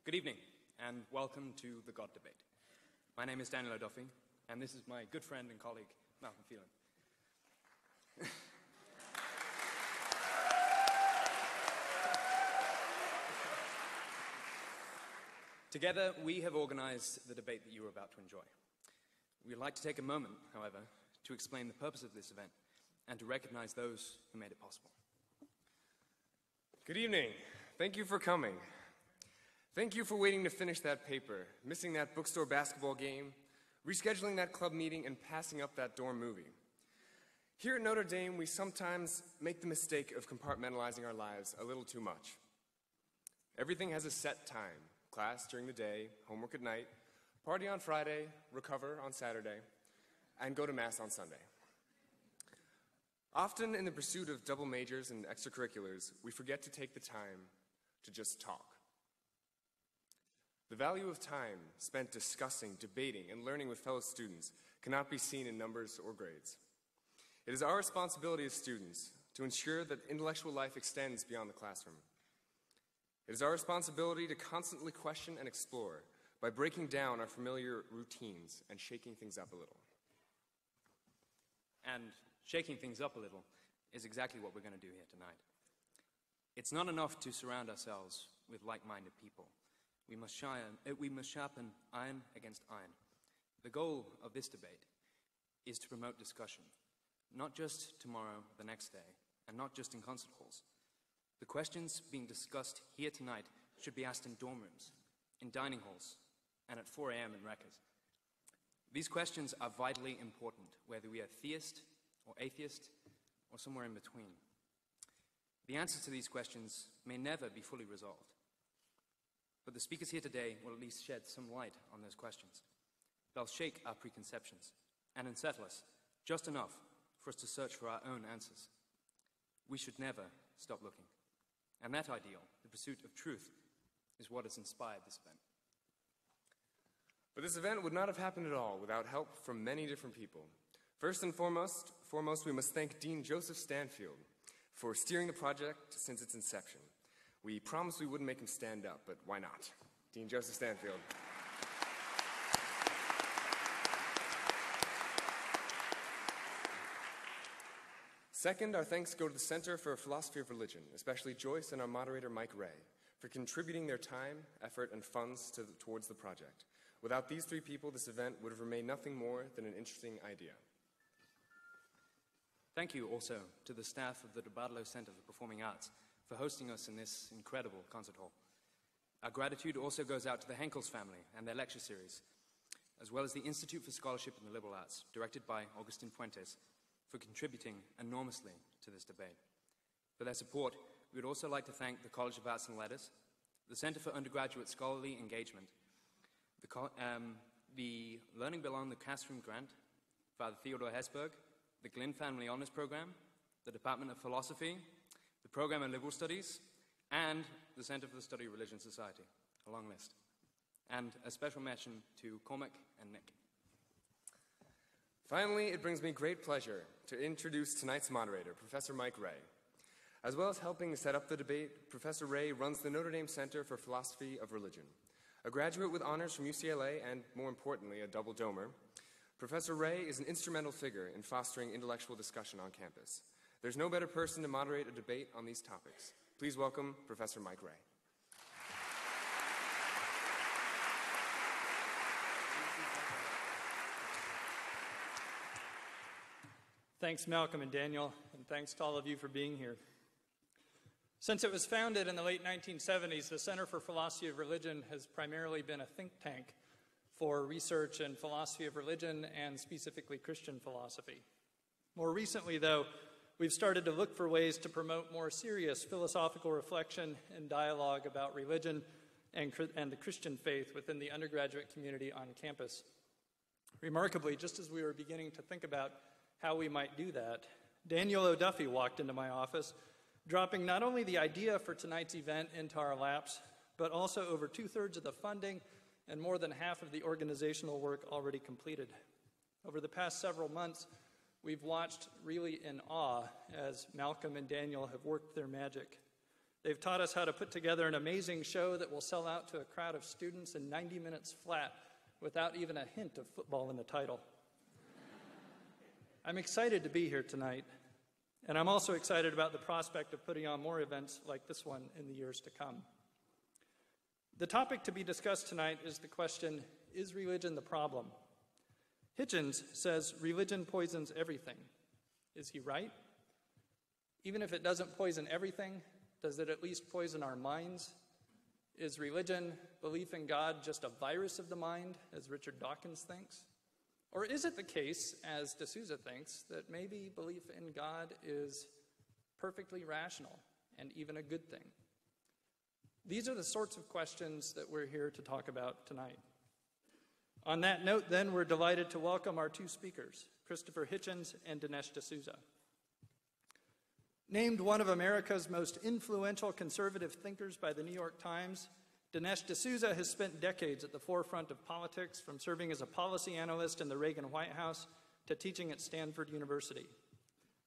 Good evening, and welcome to the God Debate. My name is Daniel O'Duffy, and this is my good friend and colleague, Malcolm Phelan. Together, we have organized the debate that you are about to enjoy. We'd like to take a moment, however, to explain the purpose of this event and to recognize those who made it possible. Good evening. Thank you for coming. Thank you for waiting to finish that paper, missing that bookstore basketball game, rescheduling that club meeting, and passing up that dorm movie. Here at Notre Dame, we sometimes make the mistake of compartmentalizing our lives a little too much. Everything has a set time: class during the day, homework at night, party on Friday, recover on Saturday, and go to Mass on Sunday. Often in the pursuit of double majors and extracurriculars, we forget to take the time to just talk. The value of time spent discussing, debating, and learning with fellow students cannot be seen in numbers or grades. It is our responsibility as students to ensure that intellectual life extends beyond the classroom. It is our responsibility to constantly question and explore by breaking down our familiar routines and shaking things up a little. And shaking things up a little is exactly what we're going to do here tonight. It's not enough to surround ourselves with like-minded people. We must sharpen iron against iron. The goal of this debate is to promote discussion, not just tomorrow, the next day, and not just in concert halls. The questions being discussed here tonight should be asked in dorm rooms, in dining halls, and at 4 a.m. in Rutgers. These questions are vitally important, whether we are theist or atheist or somewhere in between. The answers to these questions may never be fully resolved, but the speakers here today will at least shed some light on those questions. They'll shake our preconceptions and unsettle us just enough for us to search for our own answers. We should never stop looking. And that ideal, the pursuit of truth, is what has inspired this event. But this event would not have happened at all without help from many different people. First and foremost, we must thank Dean Joseph Stanfield for steering the project since its inception. We promised we wouldn't make him stand up, but why not? Dean Joseph Stanfield. Second, our thanks go to the Center for Philosophy of Religion, especially Joyce and our moderator Mike Ray, for contributing their time, effort, and funds towards the project. Without these three people, this event would have remained nothing more than an interesting idea. Thank you also to the staff of the DeBartolo Center for Performing Arts for hosting us in this incredible concert hall. Our gratitude also goes out to the Henkels family and their lecture series, as well as the Institute for Scholarship in the Liberal Arts, directed by Augustin Fuentes, for contributing enormously to this debate. For their support, we would also like to thank the College of Arts and Letters, the Center for Undergraduate Scholarly Engagement, the Learning Beyond the Classroom Grant, Father Theodore Hesberg, the Glynn Family Honors Program, the Department of Philosophy, the Program of Liberal Studies, and the Center for the Study of Religion Society. A long list. And a special mention to Cormac and Nick. Finally, it brings me great pleasure to introduce tonight's moderator, Professor Mike Ray. As well as helping set up the debate, Professor Ray runs the Notre Dame Center for Philosophy of Religion. A graduate with honors from UCLA and, more importantly, a double domer, Professor Ray is an instrumental figure in fostering intellectual discussion on campus. There's no better person to moderate a debate on these topics. Please welcome Professor Mike Ray. Thanks, Malcolm and Daniel, and thanks to all of you for being here. Since it was founded in the late 1970s, the Center for Philosophy of Religion has primarily been a think tank for research in philosophy of religion and specifically Christian philosophy. More recently, though, we've started to look for ways to promote more serious philosophical reflection and dialogue about religion and the Christian faith within the undergraduate community on campus. Remarkably, just as we were beginning to think about how we might do that, Daniel O'Duffy walked into my office, dropping not only the idea for tonight's event into our laps, but also over 2/3 of the funding and more than half of the organizational work already completed. Over the past several months, we've watched really in awe as Malcolm and Daniel have worked their magic. They've taught us how to put together an amazing show that will sell out to a crowd of students in 90 minutes flat without even a hint of football in the title. I'm excited to be here tonight, and I'm also excited about the prospect of putting on more events like this one in the years to come. The topic to be discussed tonight is the question, is religion the problem? Hitchens says religion poisons everything. Is he right? Even if it doesn't poison everything, does it at least poison our minds? Is religion, belief in God, just a virus of the mind, as Richard Dawkins thinks? Or is it the case, as D'Souza thinks, that maybe belief in God is perfectly rational and even a good thing? These are the sorts of questions that we're here to talk about tonight. On that note, then, we're delighted to welcome our two speakers, Christopher Hitchens and Dinesh D'Souza. Named one of America's most influential conservative thinkers by the New York Times, Dinesh D'Souza has spent decades at the forefront of politics, from serving as a policy analyst in the Reagan White House to teaching at Stanford University.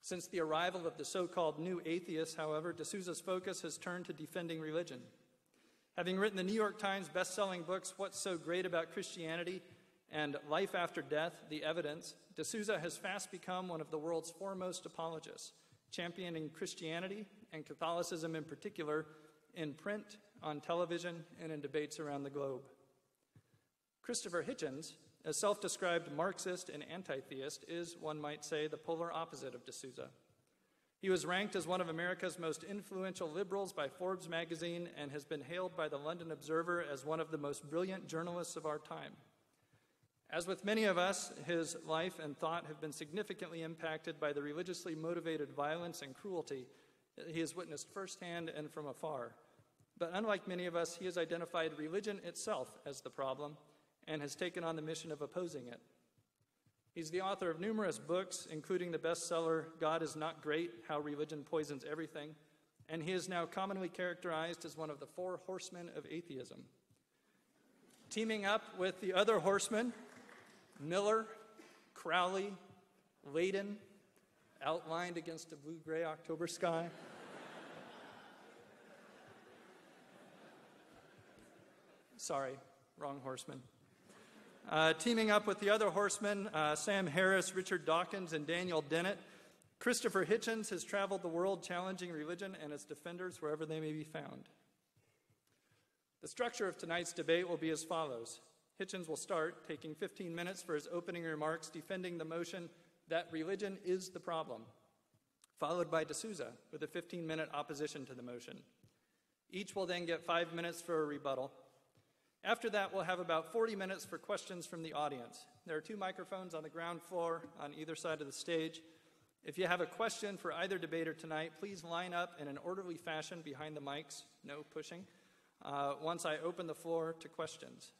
Since the arrival of the so-called new atheists, however, D'Souza's focus has turned to defending religion. Having written the New York Times best-selling books, What's So Great About Christianity and Life After Death, The Evidence, D'Souza has fast become one of the world's foremost apologists, championing Christianity and Catholicism in particular in print, on television, and in debates around the globe. Christopher Hitchens, a self-described Marxist and anti-theist, is, one might say, the polar opposite of D'Souza. He was ranked as one of America's most influential liberals by Forbes magazine and has been hailed by the London Observer as one of the most brilliant journalists of our time. As with many of us, his life and thought have been significantly impacted by the religiously motivated violence and cruelty that he has witnessed firsthand and from afar. But unlike many of us, he has identified religion itself as the problem and has taken on the mission of opposing it. He's the author of numerous books, including the bestseller, God is Not Great, How Religion Poisons Everything, and he is now commonly characterized as one of the four horsemen of atheism. Teaming up with the other horsemen, Miller, Crowley, Layden, outlined against a blue-gray October sky. Sorry, wrong horseman. Teaming up with the other horsemen, Sam Harris, Richard Dawkins, and Daniel Dennett, Christopher Hitchens has traveled the world challenging religion and its defenders wherever they may be found. The structure of tonight's debate will be as follows. Hitchens will start, taking 15 minutes for his opening remarks, defending the motion that religion is the problem, followed by D'Souza with a 15-minute opposition to the motion. Each will then get 5 minutes for a rebuttal. After that, we'll have about 40 minutes for questions from the audience. There are 2 microphones on the ground floor on either side of the stage. If you have a question for either debater tonight, please line up in an orderly fashion behind the mics, no pushing, once I open the floor to questions.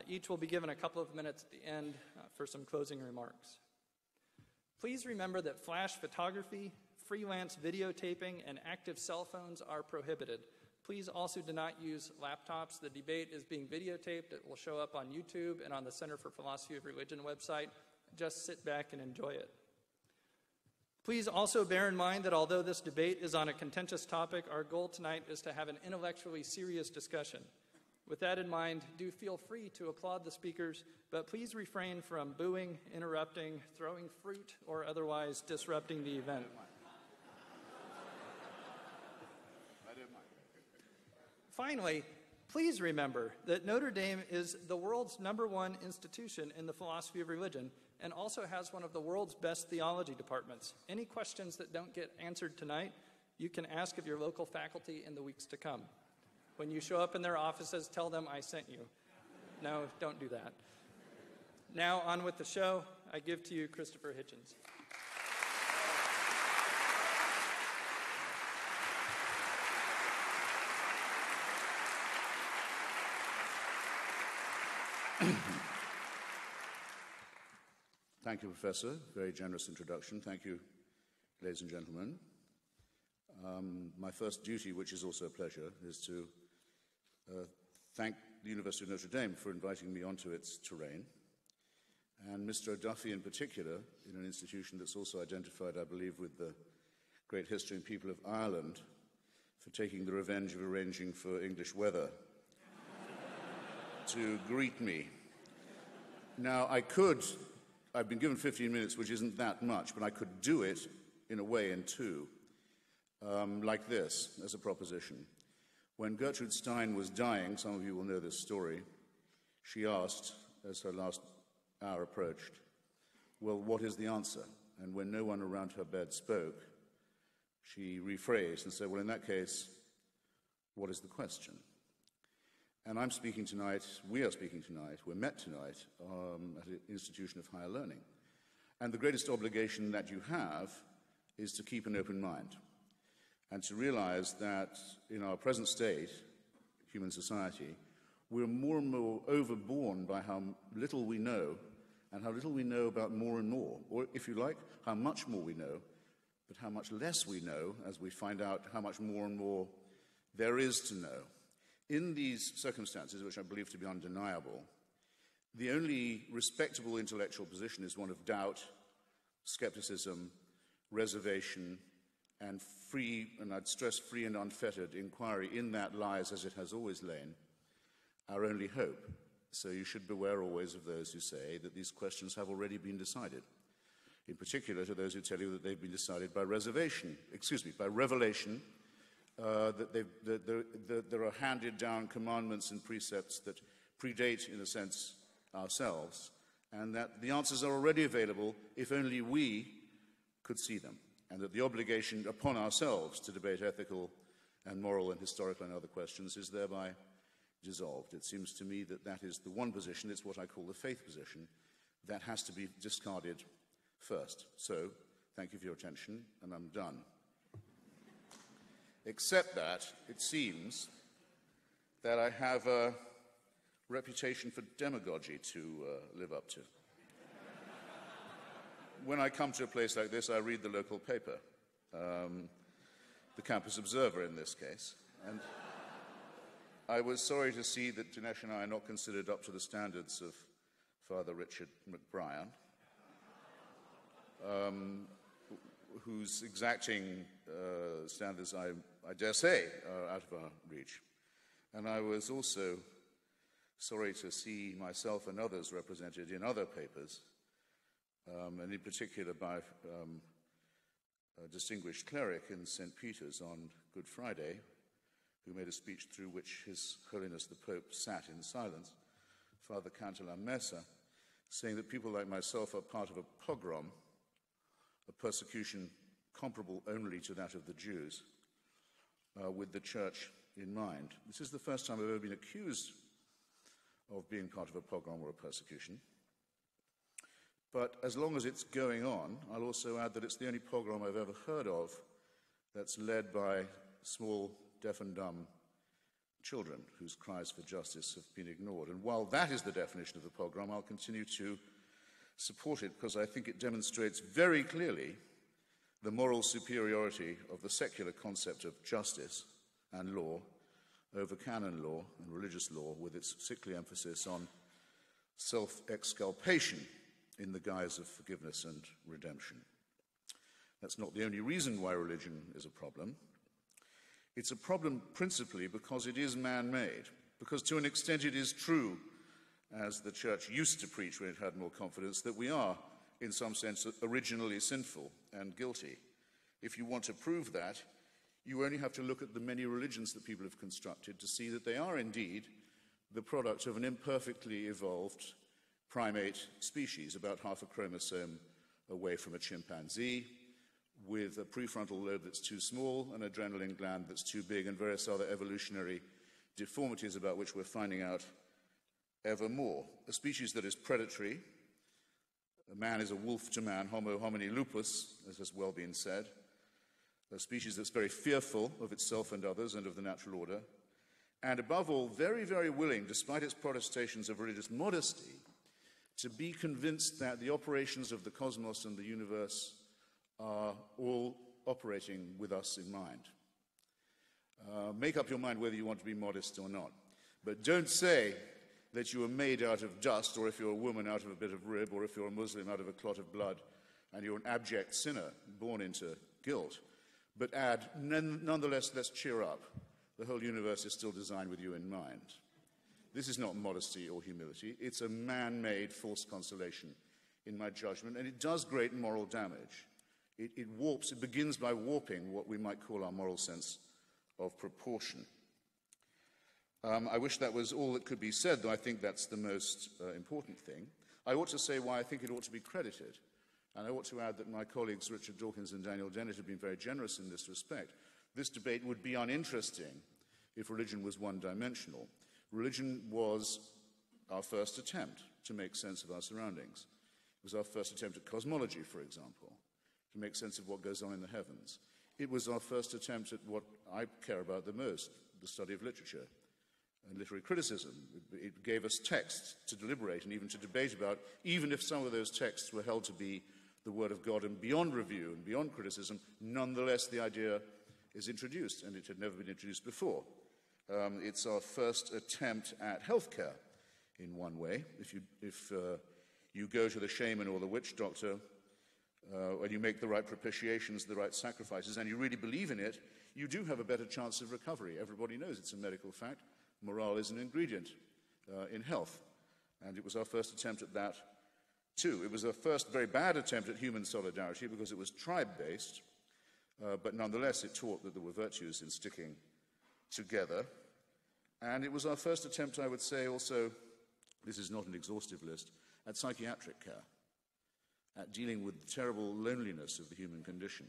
Each will be given a couple of minutes at the end for some closing remarks. Please remember that flash photography, freelance videotaping, and active cell phones are prohibited. Please also do not use laptops. The debate is being videotaped. It will show up on YouTube and on the Center for Philosophy of Religion website. Just sit back and enjoy it. Please also bear in mind that although this debate is on a contentious topic, our goal tonight is to have an intellectually serious discussion. With that in mind, do feel free to applaud the speakers, but please refrain from booing, interrupting, throwing fruit, or otherwise disrupting the event. Finally, please remember that Notre Dame is the world's #1 institution in the philosophy of religion and also has one of the world's best theology departments. Any questions that don't get answered tonight, you can ask of your local faculty in the weeks to come. When you show up in their offices, tell them I sent you. No, don't do that. Now, on with the show. I give to you Christopher Hitchens. Thank you, Professor. Very generous introduction. Thank you, ladies and gentlemen. My first duty, which is also a pleasure, is to thank the University of Notre Dame for inviting me onto its terrain, and Mr. O'Duffy in particular, in an institution that's also identified, I believe, with the great history and people of Ireland, for taking the revenge of arranging for English weather to greet me. Now, I've been given 15 minutes, which isn't that much, but I could do it in a way in two, like this, as a proposition. When Gertrude Stein was dying, some of you will know this story, she asked, as her last hour approached, well, what is the answer? And when no one around her bed spoke, she rephrased and said, well, in that case, what is the question? And I'm speaking tonight, we are speaking tonight, we're met tonight at an institution of higher learning. And the greatest obligation that you have is to keep an open mind and to realize that in our present state, human society, we're more and more overborne by how little we know and how little we know about more and more, or if you like, how much more we know, but how much less we know as we find out how much more and more there is to know. In these circumstances, which I believe to be undeniable, the only respectable intellectual position is one of doubt, skepticism, reservation, and free, and I'd stress free and unfettered inquiry. In that lies, as it has always lain, our only hope. So you should beware always of those who say that these questions have already been decided. In particular, to those who tell you that they've been decided by revelation, that there are handed down commandments and precepts that predate, in a sense, ourselves, and that the answers are already available if only we could see them, and that the obligation upon ourselves to debate ethical and moral and historical and other questions is thereby dissolved. It seems to me that that is the one position, it's what I call the faith position, that has to be discarded first. So, thank you for your attention, and I'm done. Except that it seems that I have a reputation for demagogy to live up to. When I come to a place like this, I read the local paper, the Campus Observer in this case, and I was sorry to see that Dinesh and I are not considered up to the standards of Father Richard McBrien, whose exacting standards, I dare say, are out of our reach. And I was also sorry to see myself and others represented in other papers, and in particular by a distinguished cleric in St. Peter's on Good Friday, who made a speech through which His Holiness the Pope sat in silence, Father Cantalam Mesa, saying that people like myself are part of a pogrom, a persecution comparable only to that of the Jews, with the church in mind. This is the first time I've ever been accused of being part of a pogrom or a persecution. But as long as it's going on, I'll also add that it's the only pogrom I've ever heard of that's led by small, deaf and dumb children whose cries for justice have been ignored. And while that is the definition of the pogrom, I'll continue to support it because I think it demonstrates very clearly the moral superiority of the secular concept of justice and law over canon law and religious law, with its sickly emphasis on self-exculpation in the guise of forgiveness and redemption. That's not the only reason why religion is a problem. It's a problem principally because it is man-made, because to an extent it is true, as the church used to preach when it had more confidence, that we are, in some sense, originally sinful and guilty. If you want to prove that, you only have to look at the many religions that people have constructed to see that they are indeed the product of an imperfectly evolved primate species, about half a chromosome away from a chimpanzee, with a prefrontal lobe that's too small, an adrenaline gland that's too big, and various other evolutionary deformities about which we're finding out ever more. A species that is predatory. A man is a wolf to man, homo homini lupus, as has well been said. A species that's very fearful of itself and others and of the natural order. And above all, very, very willing, despite its protestations of religious modesty, to be convinced that the operations of the cosmos and the universe are all operating with us in mind. Make up your mind whether you want to be modest or not. But don't say that you are made out of dust, or if you're a woman out of a bit of rib, or if you're a Muslim out of a clot of blood, and you're an abject sinner born into guilt. but add, nonetheless, let's cheer up. The whole universe is still designed with you in mind. This is not modesty or humility. It's a man-made false consolation, in my judgment, and it does great moral damage. It begins by warping what we might call our moral sense of proportion. I wish that was all that could be said, though I think that's the most important thing. I ought to say why I think it ought to be credited. And I ought to add that my colleagues Richard Dawkins and Daniel Dennett have been very generous in this respect. This debate would be uninteresting if religion was one-dimensional. Religion was our first attempt to make sense of our surroundings. It was our first attempt at cosmology, for example, to make sense of what goes on in the heavens. It was our first attempt at what I care about the most, the study of literature and literary criticism. It gave us texts to deliberate and even to debate about, even if some of those texts were held to be the Word of God and beyond review and beyond criticism, nonetheless the idea is introduced, and it had never been introduced before. It's our first attempt at healthcare, in one way. If you go to the shaman or the witch doctor, and you make the right propitiations, the right sacrifices, and you really believe in it, you do have a better chance of recovery. Everybody knows it's a medical fact. Morale is an ingredient in health, and it was our first attempt at that too. It was our first very bad attempt at human solidarity because it was tribe-based, but nonetheless it taught that there were virtues in sticking together. And it was our first attempt, I would say also, this is not an exhaustive list, at psychiatric care, at dealing with the terrible loneliness of the human condition,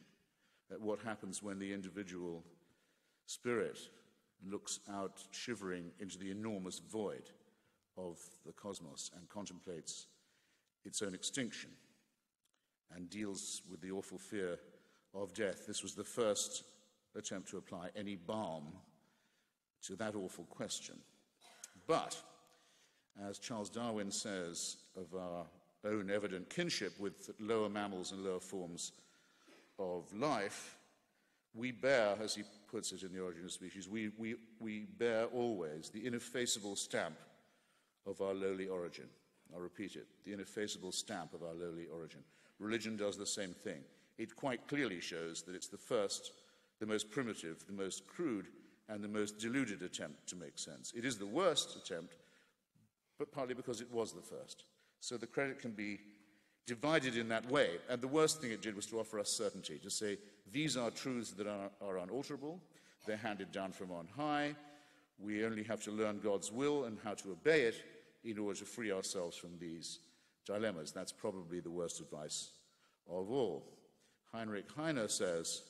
at what happens when the individual spirit looks out shivering into the enormous void of the cosmos and contemplates its own extinction and deals with the awful fear of death. This was the first attempt to apply any balm to that awful question. But, as Charles Darwin says of our own evident kinship with lower mammals and lower forms of life, we bear, as he puts it in The Origin of Species, we bear always the ineffaceable stamp of our lowly origin. I'll repeat it, the ineffaceable stamp of our lowly origin. Religion does the same thing. It quite clearly shows that it's the first, the most primitive, the most crude, and the most deluded attempt to make sense. It is the worst attempt, but partly because it was the first. So the credit can be divided in that way. And the worst thing it did was to offer us certainty, to say, these are truths that are unalterable, they're handed down from on high, we only have to learn God's will and how to obey it in order to free ourselves from these dilemmas. That's probably the worst advice of all. Heinrich Heine says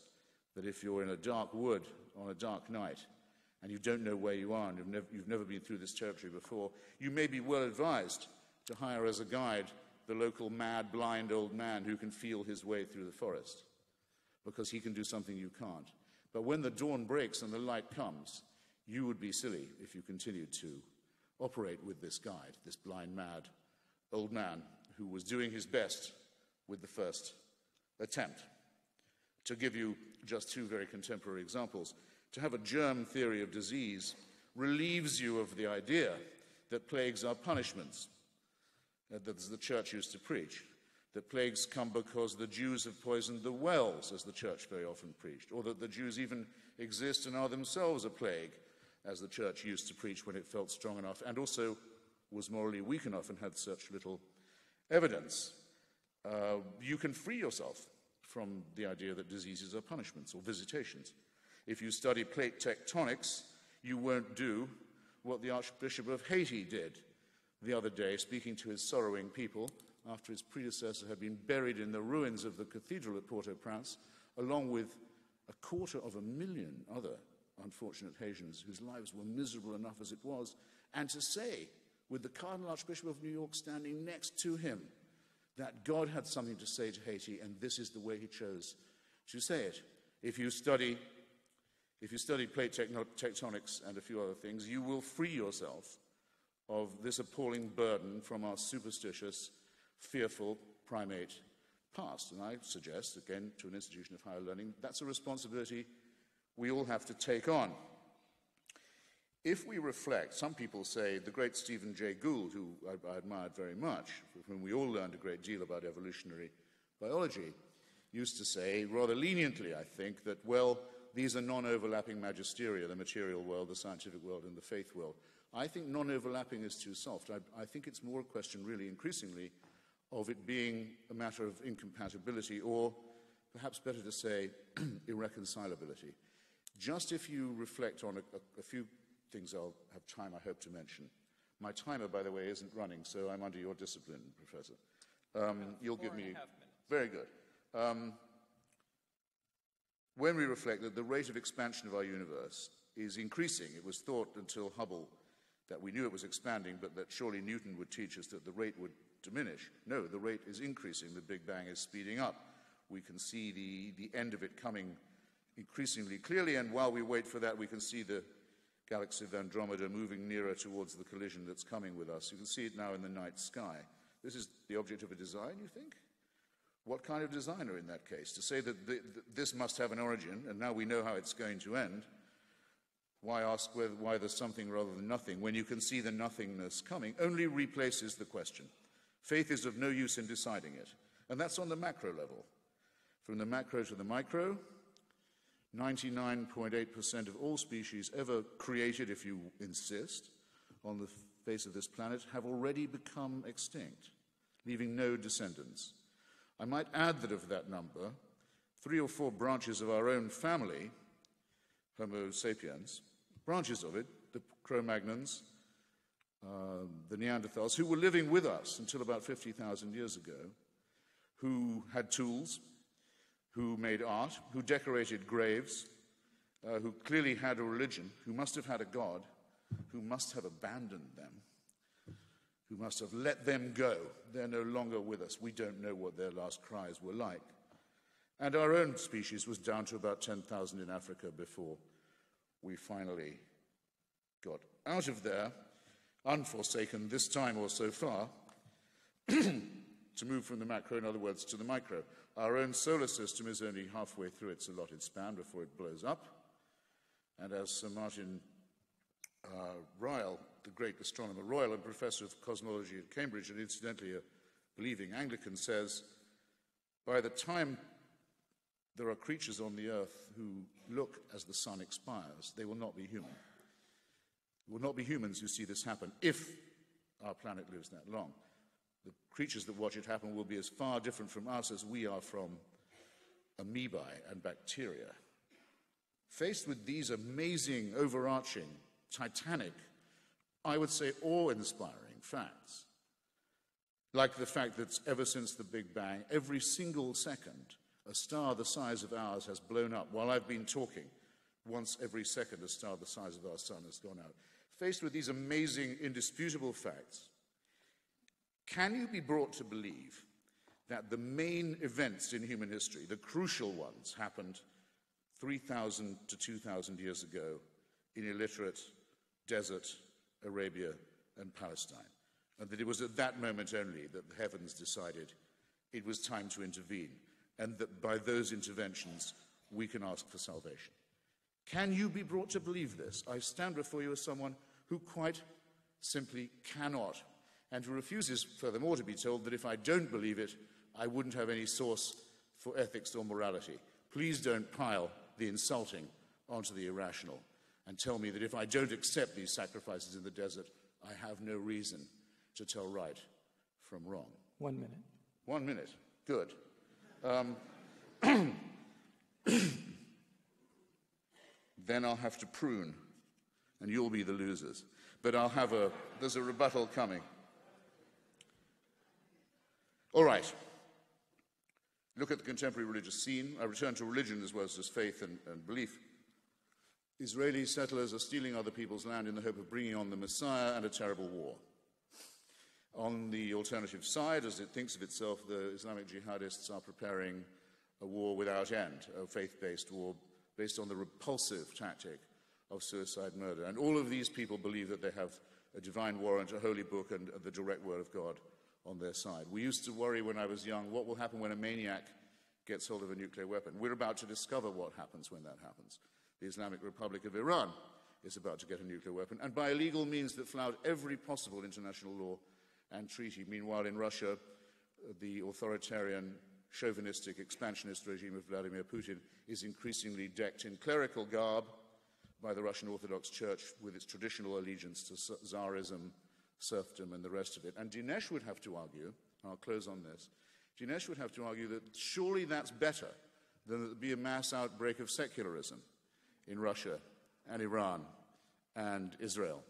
that if you're in a dark wood on a dark night and you don't know where you are and you've never been through this territory before, you may be well advised to hire as a guide the local mad, blind old man who can feel his way through the forest, because he can do something you can't. But when the dawn breaks and the light comes, you would be silly if you continued to operate with this guide, this blind, mad old man who was doing his best with the first attempt. To give you just two very contemporary examples, to have a germ theory of disease relieves you of the idea that plagues are punishments, that the church used to preach, that plagues come because the Jews have poisoned the wells, as the church very often preached, or that the Jews even exist and are themselves a plague, as the church used to preach when it felt strong enough and also was morally weak enough and had such little evidence. You can free yourself from the idea that diseases are punishments or visitations. If you study plate tectonics, you won't do what the Archbishop of Haiti did the other day, speaking to his sorrowing people after his predecessor had been buried in the ruins of the cathedral at Port-au-Prince, along with 250,000 other unfortunate Haitians whose lives were miserable enough as it was, and to say, with the Cardinal Archbishop of New York standing next to him, that God had something to say to Haiti, and this is the way he chose to say it. If you study plate tectonics and a few other things, you will free yourself of this appalling burden from our superstitious, fearful primate past. And I suggest, again, to an institution of higher learning, that's a responsibility we all have to take on. If we reflect, some people say the great Stephen Jay Gould, who I admired very much, from whom we all learned a great deal about evolutionary biology, used to say, rather leniently, I think, that, well, these are non-overlapping magisteria, the material world, the scientific world, and the faith world. I think non-overlapping is too soft. I think it's more a question, really, increasingly, of it being a matter of incompatibility, or perhaps better to say, irreconcilability. Just if you reflect on a few things I'll have time, I hope, to mention. My timer, by the way, isn't running, so I'm under your discipline, Professor. You'll give me... 4.5 minutes. Very good. When we reflect that the rate of expansion of our universe is increasing, it was thought until Hubble that we knew it was expanding, but that surely Newton would teach us that the rate would diminish. No, the rate is increasing. The Big Bang is speeding up. We can see the end of it coming increasingly clearly, and while we wait for that, we can see the galaxy of Andromeda moving nearer towards the collision that's coming with us. You can see it now in the night sky. This is the object of a design, you think? What kind of designer in that case? To say that this must have an origin, and now we know how it's going to end, why ask why there's something rather than nothing when you can see the nothingness coming? Only replaces the question. Faith is of no use in deciding it. And that's on the macro level. From the macro to the micro, 99.8% of all species ever created, if you insist, on the face of this planet have already become extinct, leaving no descendants. I might add that of that number, 3 or 4 branches of our own family, Homo sapiens, branches of it, the Cro-Magnons, the Neanderthals, who were living with us until about 50,000 years ago, who had tools, who made art, who decorated graves, who clearly had a religion, who must have had a god, who must have abandoned them, who must have let them go. They're no longer with us. We don't know what their last cries were like. And our own species was down to about 10,000 in Africa before we finally got out of there, unforsaken this time or so far, to move from the macro, in other words, to the micro. Our own solar system is only halfway through its allotted span before it blows up. And as Sir Martin Ryle, the great astronomer Royal and professor of cosmology at Cambridge, and incidentally a believing Anglican, says, by the time there are creatures on the earth who look as the sun expires, they will not be human. It will not be humans who see this happen if our planet lives that long. The creatures that watch it happen will be as far different from us as we are from amoebae and bacteria. Faced with these amazing, overarching, titanic, I would say awe-inspiring facts, like the fact that ever since the Big Bang, every single second, a star the size of ours has blown up. While I've been talking, once every second, a star the size of our sun has gone out. Faced with these amazing, indisputable facts, can you be brought to believe that the main events in human history, the crucial ones, happened 3,000 to 2,000 years ago in illiterate desert Arabia and Palestine, and that it was at that moment only that the heavens decided it was time to intervene, and that by those interventions we can ask for salvation? Can you be brought to believe this? I stand before you as someone who quite simply cannot, and who refuses, furthermore, to be told that if I don't believe it, I wouldn't have any source for ethics or morality. Please don't pile the insulting onto the irrational and tell me that if I don't accept these sacrifices in the desert, I have no reason to tell right from wrong. 1 minute. 1 minute. Good. Then I'll have to prune, and you'll be the losers. But there's a rebuttal coming. All right. Look at the contemporary religious scene. I return to religion as well as just faith and belief. Israeli settlers are stealing other people's land in the hope of bringing on the Messiah and a terrible war. On the alternative side, as it thinks of itself, the Islamic jihadists are preparing a war without end, a faith-based war based on the repulsive tactic of suicide murder. And all of these people believe that they have a divine warrant, a holy book, and the direct word of God on their side. We used to worry when I was young, what will happen when a maniac gets hold of a nuclear weapon? We're about to discover what happens when that happens. The Islamic Republic of Iran is about to get a nuclear weapon, and by illegal means that flout every possible international law and treaty. Meanwhile, in Russia, the authoritarian chauvinistic, expansionist regime of Vladimir Putin is increasingly decked in clerical garb by the Russian Orthodox Church with its traditional allegiance to Tsarism, serfdom, and the rest of it. And Dinesh would have to argue, I'll close on this, Dinesh would have to argue that surely that's better than that there be a mass outbreak of secularism in Russia and Iran and Israel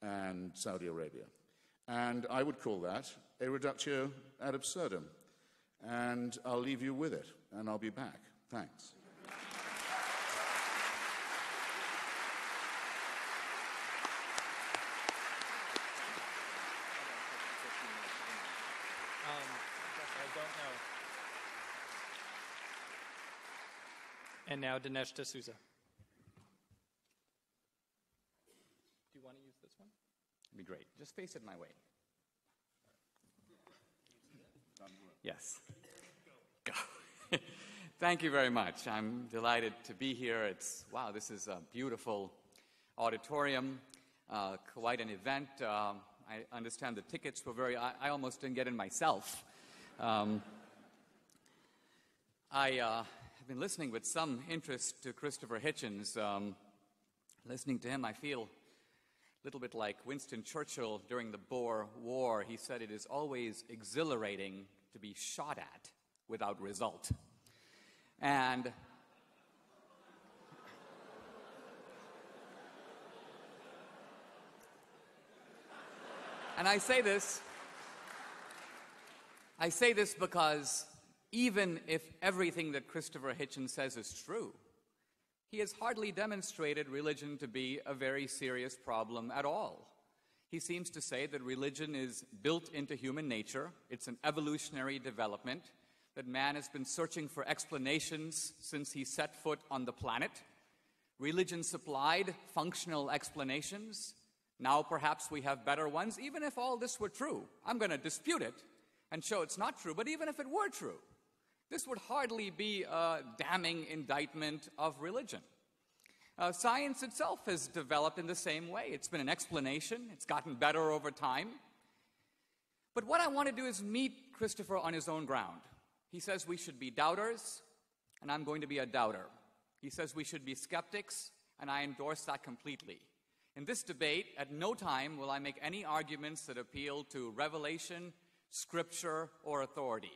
and Saudi Arabia. And I would call that a reductio ad absurdum. And I'll leave you with it, and I'll be back. Thanks. I don't know. And now Dinesh D'Souza. Do you want to use this one? It'd be great. Just face it my way. Yes. Go. Thank you very much. I'm delighted to be here. Wow, this is a beautiful auditorium, quite an event. I understand the tickets were I almost didn't get in myself. I have been listening with some interest to Christopher Hitchens. Listening to him, I feel a little bit like Winston Churchill during the Boer War. He said it is always exhilarating to be shot at without result. And I say this because even if everything that Christopher Hitchens says is true, he has hardly demonstrated religion to be a very serious problem at all. He seems to say that religion is built into human nature. It's an evolutionary development, that man has been searching for explanations since he set foot on the planet. Religion supplied functional explanations. Now perhaps we have better ones. Even if all this were true, I'm going to dispute it and show it's not true, but even if it were true, this would hardly be a damning indictment of religion. Science itself has developed in the same way. It's been an explanation. It's gotten better over time. But what I want to do is meet Christopher on his own ground. He says we should be doubters, and I'm going to be a doubter. He says we should be skeptics, and I endorse that completely. In this debate, at no time will I make any arguments that appeal to revelation, scripture, or authority.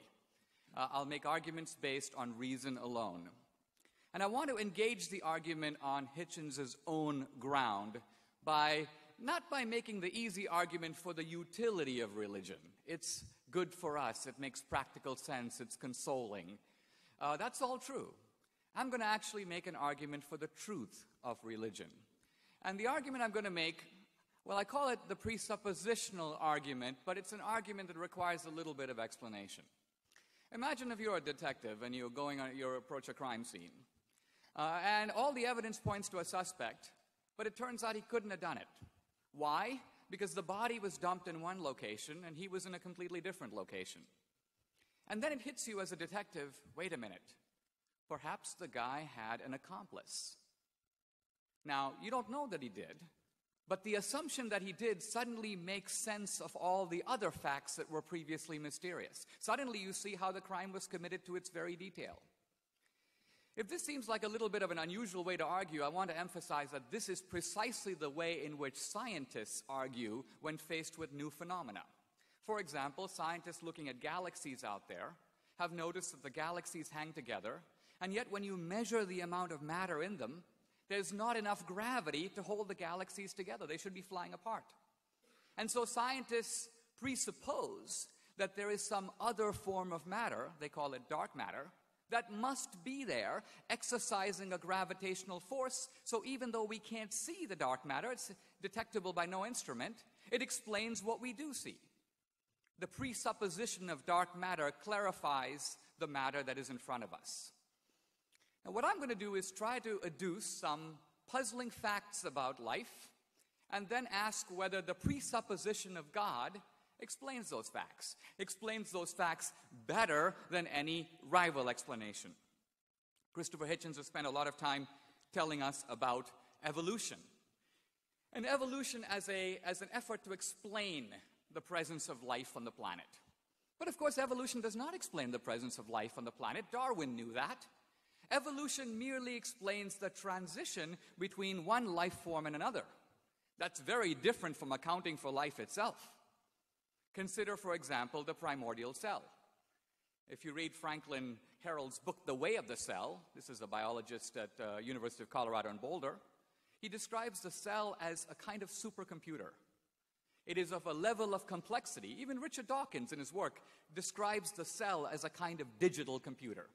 I'll make arguments based on reason alone. And I want to engage the argument on Hitchens' own ground not by making the easy argument for the utility of religion. It's good for us. It makes practical sense. It's consoling. That's all true. I'm going to actually make an argument for the truth of religion. And the argument I'm going to make, well, I call it the presuppositional argument, but it's an argument that requires a little bit of explanation. Imagine if you're a detective and you approach a crime scene. And all the evidence points to a suspect, but it turns out he couldn't have done it. Why? Because the body was dumped in one location and he was in a completely different location. And then it hits you as a detective, wait a minute, perhaps the guy had an accomplice. Now, you don't know that he did, but the assumption that he did suddenly makes sense of all the other facts that were previously mysterious. Suddenly you see how the crime was committed to its very detail. If this seems like a little bit of an unusual way to argue, I want to emphasize that this is precisely the way in which scientists argue when faced with new phenomena. For example, scientists looking at galaxies out there have noticed that the galaxies hang together, and yet when you measure the amount of matter in them, there's not enough gravity to hold the galaxies together. They should be flying apart. And so scientists presuppose that there is some other form of matter, they call it dark matter, that must be there, exercising a gravitational force, so even though we can't see the dark matter, it's detectable by no instrument, it explains what we do see. The presupposition of dark matter clarifies the matter that is in front of us. Now, what I'm going to do is try to adduce some puzzling facts about life, and then ask whether the presupposition of God explains those facts better than any rival explanation. Christopher Hitchens has spent a lot of time telling us about evolution. And evolution as an effort to explain the presence of life on the planet. But of course, evolution does not explain the presence of life on the planet. Darwin knew that. Evolution merely explains the transition between one life form and another. That's very different from accounting for life itself. Consider, for example, the primordial cell. If you read Franklin Harold's book, The Way of the Cell, this is a biologist at University of Colorado in Boulder, he describes the cell as a kind of supercomputer. It is of a level of complexity. Even Richard Dawkins, in his work, describes the cell as a kind of digital computer.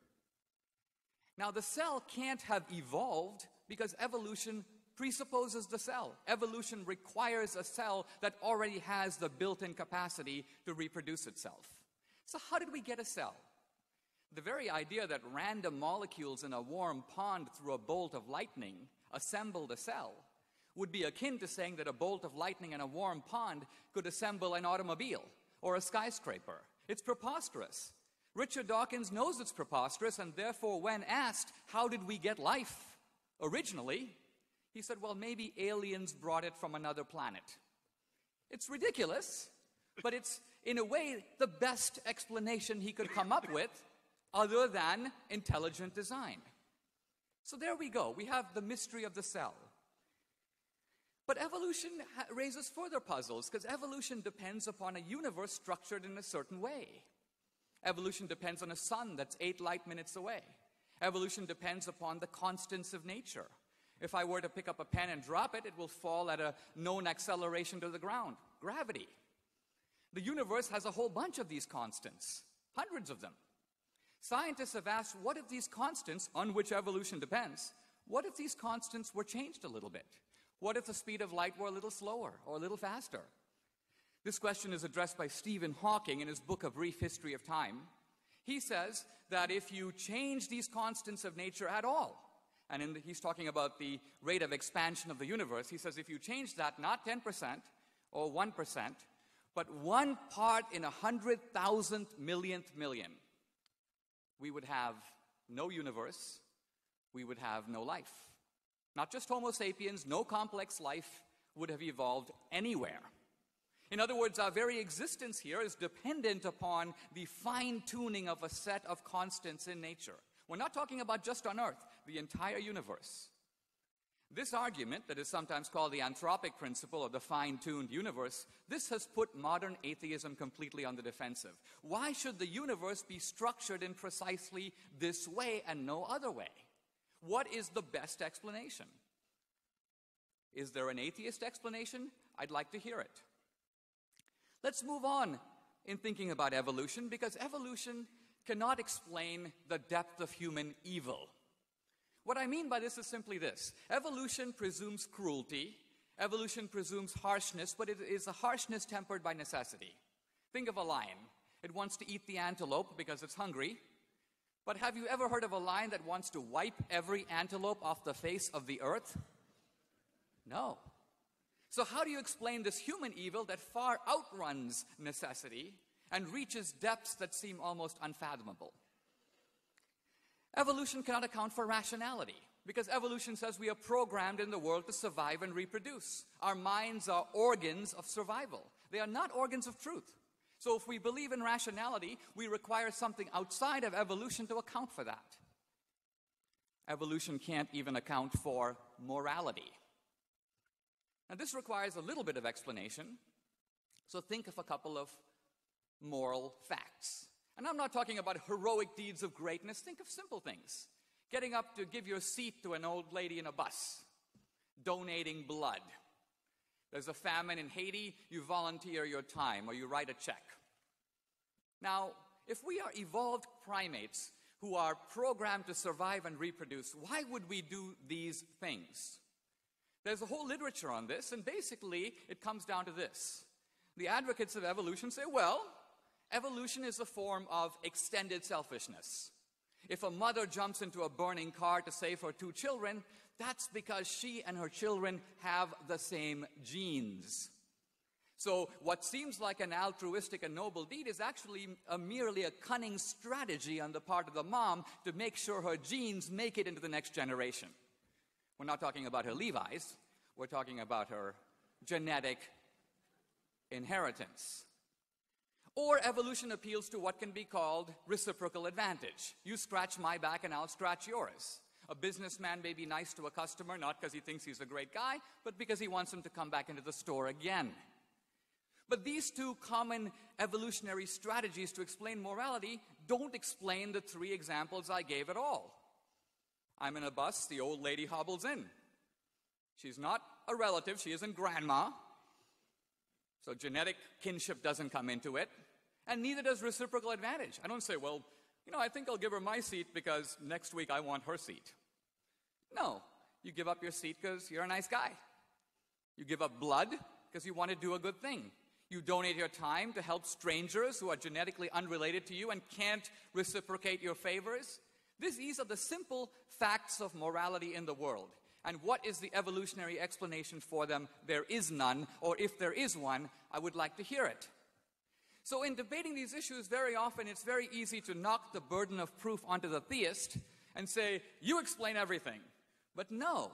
Now, the cell can't have evolved because evolution presupposes the cell. Evolution requires a cell that already has the built-in capacity to reproduce itself. So how did we get a cell? The very idea that random molecules in a warm pond through a bolt of lightning assembled a cell would be akin to saying that a bolt of lightning in a warm pond could assemble an automobile or a skyscraper. It's preposterous. Richard Dawkins knows it's preposterous, and therefore when asked, how did we get life originally, he said, well, maybe aliens brought it from another planet. It's ridiculous, but it's, in a way, the best explanation he could come up with other than intelligent design. So there we go. We have the mystery of the cell. But evolution raises further puzzles, because evolution depends upon a universe structured in a certain way. Evolution depends on a sun that's 8 light minutes away. Evolution depends upon the constants of nature. If I were to pick up a pen and drop it, it will fall at a known acceleration to the ground, gravity. The universe has a whole bunch of these constants, hundreds of them. Scientists have asked, what if these constants, on which evolution depends, what if these constants were changed a little bit? What if the speed of light were a little slower or a little faster? This question is addressed by Stephen Hawking in his book, A Brief History of Time. He says that if you change these constants of nature at all, and he's talking about the rate of expansion of the universe, he says if you change that not 10% or 1%, but 1 part in 100,000 millionth million, we would have no universe, we would have no life. Not just Homo sapiens, no complex life would have evolved anywhere. In other words, our very existence here is dependent upon the fine-tuning of a set of constants in nature. We're not talking about just on Earth, the entire universe. This argument, that is sometimes called the anthropic principle of the fine-tuned universe, this has put modern atheism completely on the defensive. Why should the universe be structured in precisely this way and no other way? What is the best explanation? Is there an atheist explanation? I'd like to hear it. Let's move on in thinking about evolution, because evolution cannot explain the depth of human evil. What I mean by this is simply this. Evolution presumes cruelty. Evolution presumes harshness, but it is a harshness tempered by necessity. Think of a lion. It wants to eat the antelope because it's hungry. But have you ever heard of a lion that wants to wipe every antelope off the face of the earth? No. So how do you explain this human evil that far outruns necessity and reaches depths that seem almost unfathomable? Evolution cannot account for rationality, because evolution says we are programmed in the world to survive and reproduce. Our minds are organs of survival. They are not organs of truth. So if we believe in rationality, we require something outside of evolution to account for that. Evolution can't even account for morality. Now, this requires a little bit of explanation. So think of a couple of moral facts. And I'm not talking about heroic deeds of greatness. Think of simple things. Getting up to give your seat to an old lady in a bus. Donating blood. There's a famine in Haiti, you volunteer your time or you write a check. Now, if we are evolved primates who are programmed to survive and reproduce, why would we do these things? There's a whole literature on this, and basically it comes down to this. The advocates of evolution say, well, evolution is a form of extended selfishness. If a mother jumps into a burning car to save her 2 children, that's because she and her children have the same genes. So what seems like an altruistic and noble deed is actually merely a cunning strategy on the part of the mom to make sure her genes make it into the next generation. We're not talking about her Levi's. We're talking about her genetic inheritance. Or evolution appeals to what can be called reciprocal advantage. You scratch my back and I'll scratch yours. A businessman may be nice to a customer, not because he thinks he's a great guy, but because he wants him to come back into the store again. But these two common evolutionary strategies to explain morality don't explain the three examples I gave at all. I'm in a bus, the old lady hobbles in. She's not a relative, she isn't grandma. So genetic kinship doesn't come into it, and neither does reciprocal advantage. I don't say, well, I think I'll give her my seat because next week I want her seat. No, you give up your seat because you're a nice guy. You give up blood because you want to do a good thing. You donate your time to help strangers who are genetically unrelated to you and can't reciprocate your favors. These are the simple facts of morality in the world. And what is the evolutionary explanation for them? There is none, or if there is one, I would like to hear it. So in debating these issues, very often it's very easy to knock the burden of proof onto the theist and say, you explain everything. But no,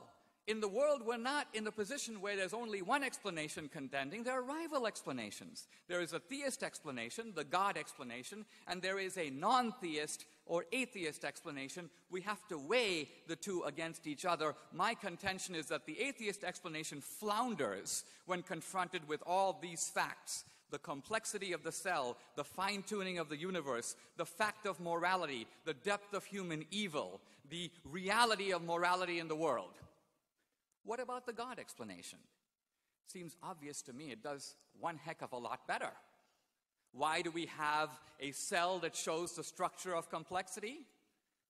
in the world we're not in the position where there's only one explanation contending. There are rival explanations. There is a theist explanation, the God explanation, and there is a non-theist or atheist explanation. We have to weigh the two against each other. My contention is that the atheist explanation flounders when confronted with all these facts: the complexity of the cell, the fine-tuning of the universe, the fact of morality, the depth of human evil, the reality of morality in the world. What about the God explanation? Seems obvious to me it does one heck of a lot better. Why do we have a cell that shows the structure of complexity?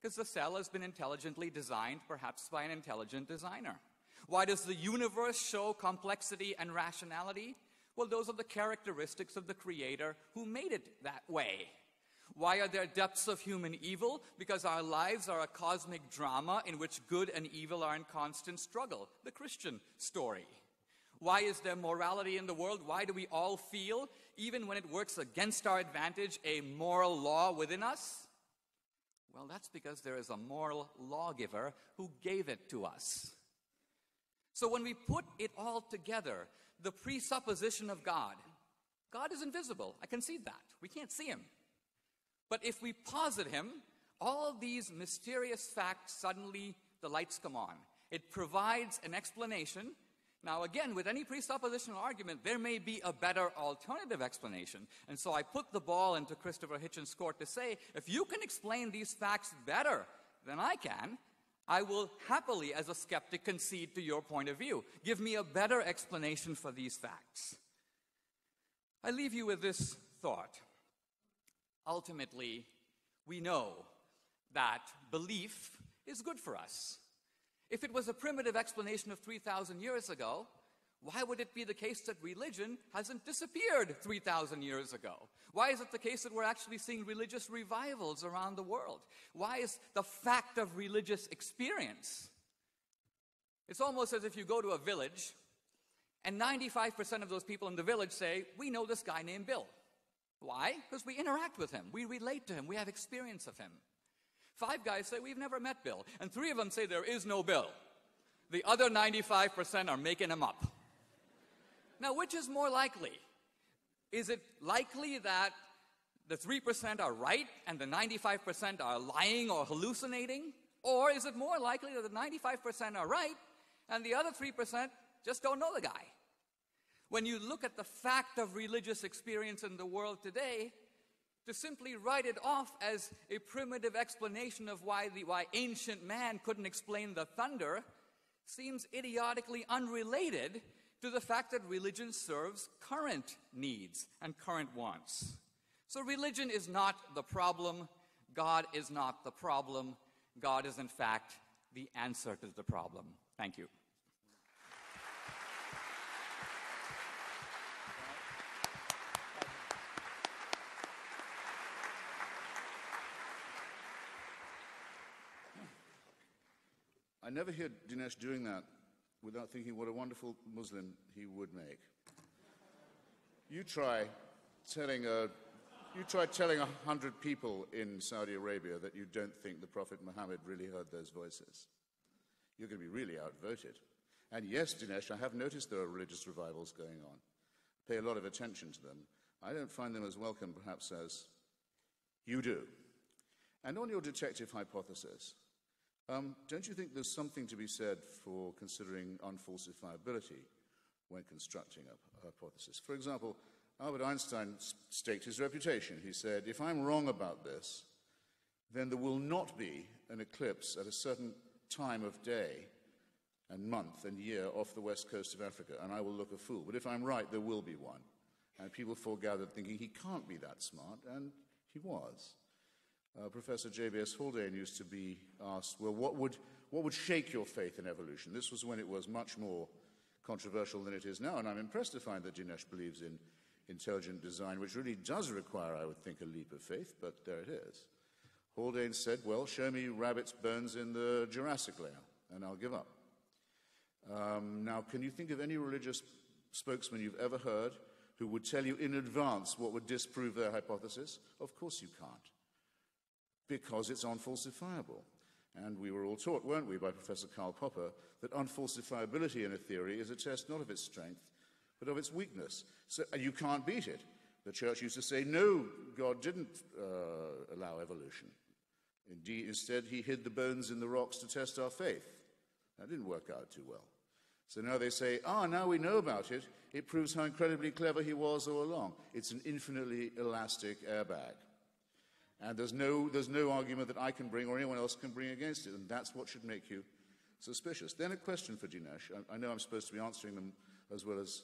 Because the cell has been intelligently designed, perhaps by an intelligent designer. Why does the universe show complexity and rationality? Well, those are the characteristics of the Creator who made it that way. Why are there depths of human evil? Because our lives are a cosmic drama in which good and evil are in constant struggle. The Christian story. Why is there morality in the world? Why do we all feel, even when it works against our advantage, a moral law within us? Well, that's because there is a moral lawgiver who gave it to us. So when we put it all together, the presupposition of God is invisible. I concede that. We can't see him. But if we posit him, all these mysterious facts, suddenly the lights come on. It provides an explanation. Now, again, with any presuppositional argument, there may be a better alternative explanation. And so I put the ball into Christopher Hitchens' court to say, if you can explain these facts better than I can, I will happily, as a skeptic, concede to your point of view. Give me a better explanation for these facts. I leave you with this thought. Ultimately, we know that belief is good for us. If it was a primitive explanation of 3,000 years ago, why would it be the case that religion hasn't disappeared 3,000 years ago? Why is it the case that we're actually seeing religious revivals around the world? Why is the fact of religious experience? It's almost as if you go to a village and 95% of those people in the village say, we know this guy named Bill. Why? Because we interact with him. We relate to him. We have experience of him. 5 guys say, we've never met Bill. And 3 of them say, there is no Bill. The other 95% are making him up. Now, which is more likely? Is it likely that the 3% are right and the 95% are lying or hallucinating? Or is it more likely that the 95% are right and the other 3% just don't know the guy? When you look at the fact of religious experience in the world today, to simply write it off as a primitive explanation of why ancient man couldn't explain the thunder seems idiotically unrelated to the fact that religion serves current needs and current wants. So religion is not the problem. God is not the problem. God is, in fact, the answer to the problem. Thank you. I never hear Dinesh doing that without thinking what a wonderful Muslim he would make. You try telling 100 people in Saudi Arabia that you don't think the Prophet Muhammad really heard those voices. You're going to be really outvoted. And yes, Dinesh, I have noticed there are religious revivals going on. Pay a lot of attention to them. I don't find them as welcome, perhaps, as you do. And on your detective hypothesis, don't you think there's something to be said for considering unfalsifiability when constructing a hypothesis? For example, Albert Einstein staked his reputation. He said, if I'm wrong about this, then there will not be an eclipse at a certain time of day and month and year off the west coast of Africa, and I will look a fool. But if I'm right, there will be one. And people foregathered thinking he can't be that smart, and he was. Professor J.B.S. Haldane used to be asked, well, what would shake your faith in evolution? This was when it was much more controversial than it is now, and I'm impressed to find that Dinesh believes in intelligent design, which really does require, I would think, a leap of faith, but there it is. Haldane said, well, show me rabbits' bones in the Jurassic layer, and I'll give up. Now, can you think of any religious spokesman you've ever heard who would tell you in advance what would disprove their hypothesis? Of course you can't, because it's unfalsifiable. And we were all taught, weren't we, by Professor Karl Popper, that unfalsifiability in a theory is a test not of its strength, but of its weakness. So you can't beat it. The church used to say, no, God didn't allow evolution. Indeed, instead, he hid the bones in the rocks to test our faith. That didn't work out too well. So now they say, now we know about it. It proves how incredibly clever he was all along. It's an infinitely elastic airbag. And there's no argument that I can bring or anyone else can bring against it, and that's what should make you suspicious. Then a question for Dinesh. I know I'm supposed to be answering them as well as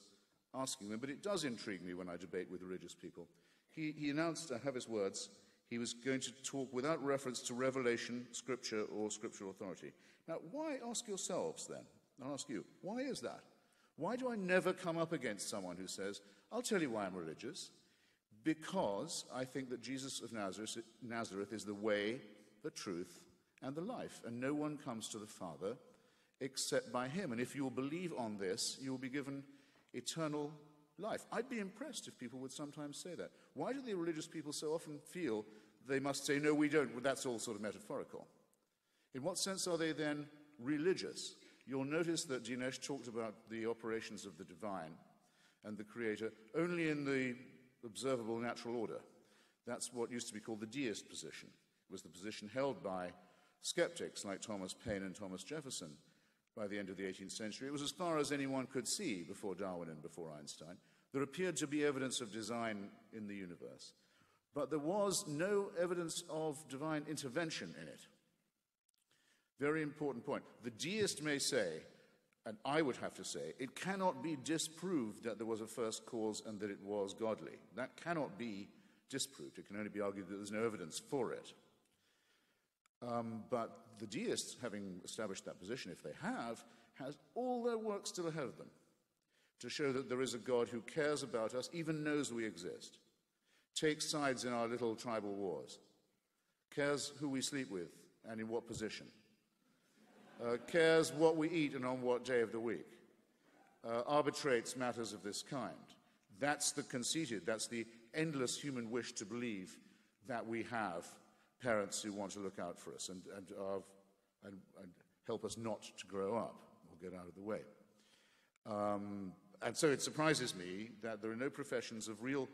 asking them, but it does intrigue me when I debate with religious people. He announced, I have his words, he was going to talk without reference to revelation, scripture, or scriptural authority. Now, why, ask yourselves then, I'll ask you, why is that? Why do I never come up against someone who says, I'll tell you why I'm religious? Because I think that Jesus of Nazareth is the way, the truth, and the life, and no one comes to the Father except by him. And if you will believe on this, you will be given eternal life. I'd be impressed if people would sometimes say that. Why do the religious people so often feel they must say, no, we don't, well, that's all sort of metaphorical? In what sense are they then religious? You'll notice that Dinesh talked about the operations of the divine and the creator only in the observable natural order. That's what used to be called the deist position. It was the position held by skeptics like Thomas Paine and Thomas Jefferson by the end of the 18th century. It was as far as anyone could see before Darwin and before Einstein. There appeared to be evidence of design in the universe, but there was no evidence of divine intervention in it. Very important point. The deist may say, and I would have to say, it cannot be disproved that there was a first cause and that it was godly. That cannot be disproved. It can only be argued that there's no evidence for it. But the deists, having established that position, if they have, has all their work still ahead of them to show that there is a God who cares about us, even knows we exist, takes sides in our little tribal wars, cares who we sleep with and in what position, cares what we eat and on what day of the week, arbitrates matters of this kind. That's the conceited, that's the endless human wish to believe that we have parents who want to look out for us and help us not to grow up or get out of the way. And so it surprises me that there are no professions of real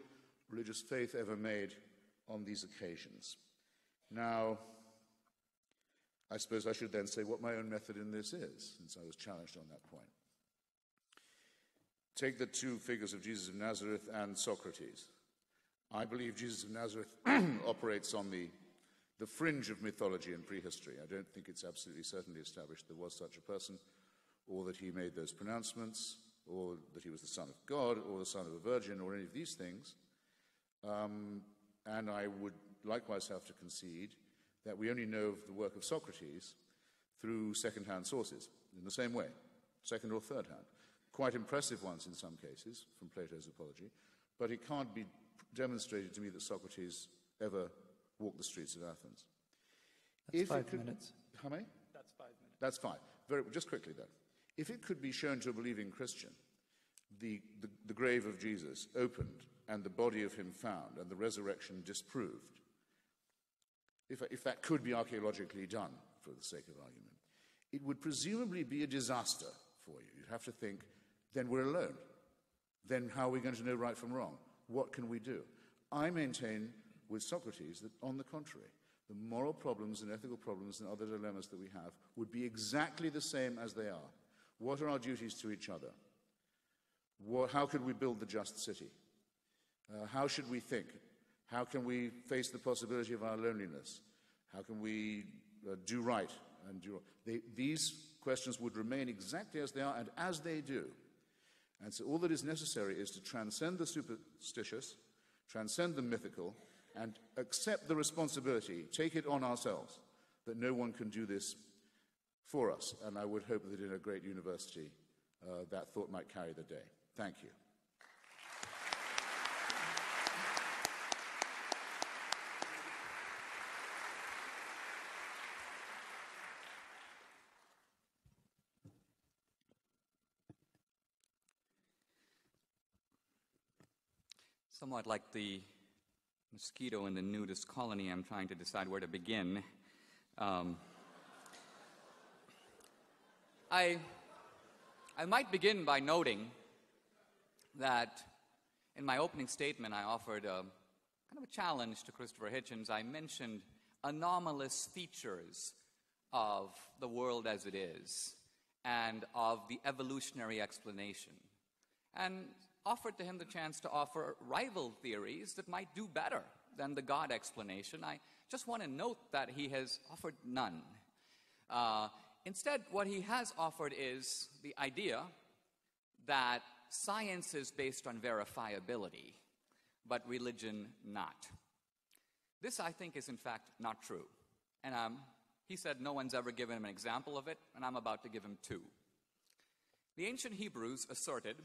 religious faith ever made on these occasions. Now, I suppose I should then say what my own method in this is, since I was challenged on that point. Take the two figures of Jesus of Nazareth and Socrates. I believe Jesus of Nazareth operates on the fringe of mythology and prehistory. I don't think it's absolutely certainly established there was such a person, or that he made those pronouncements, or that he was the Son of God, or the Son of a Virgin, or any of these things. And I would likewise have to concede that we only know of the work of Socrates through second-hand sources, in the same way, second or third-hand. Quite impressive ones in some cases, from Plato's Apology, but it can't be demonstrated to me that Socrates ever walked the streets of Athens. That's 5 minutes. How many? That's 5 minutes. That's fine. Just quickly, though. If it could be shown to a believing Christian, the grave of Jesus opened and the body of him found and the resurrection disproved, if that could be archaeologically done, for the sake of argument, it would presumably be a disaster for you. You'd have to think, then we're alone. Then how are we going to know right from wrong? what can we do? I maintain with Socrates that, on the contrary, the moral problems and ethical problems and other dilemmas that we have would be exactly the same as they are. What are our duties to each other? How could we build the just city? How should we think? How can we face the possibility of our loneliness? How can we do right? These questions would remain exactly as they are, and as they do. And so all that is necessary is to transcend the superstitious, transcend the mythical, and accept the responsibility, take it on ourselves, that no one can do this for us. And I would hope that in a great university, that thought might carry the day. Thank you. Somewhat like the mosquito in the nudist colony, I'm trying to decide where to begin. I might begin by noting that in my opening statement I offered kind of a challenge to Christopher Hitchens. I mentioned anomalous features of the world as it is and of the evolutionary explanation, and offered to him the chance to offer rival theories that might do better than the God explanation. I just want to note that he has offered none. Instead, what he has offered is the idea that science is based on verifiability, but religion not. This, I think, is in fact not true. And he said no one's ever given him an example of it, and I'm about to give him two. The ancient Hebrews asserted,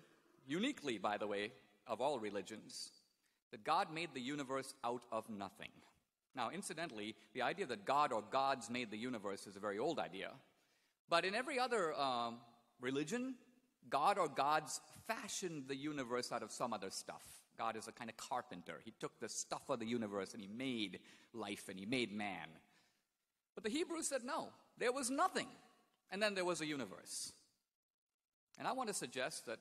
uniquely, by the way, of all religions, that God made the universe out of nothing. Now, incidentally, the idea that God or gods made the universe is a very old idea. But in every other religion, God or gods fashioned the universe out of some other stuff. God is a kind of carpenter. He took the stuff of the universe and he made life and he made man. But the Hebrews said no, there was nothing. And then there was a universe. And I want to suggest that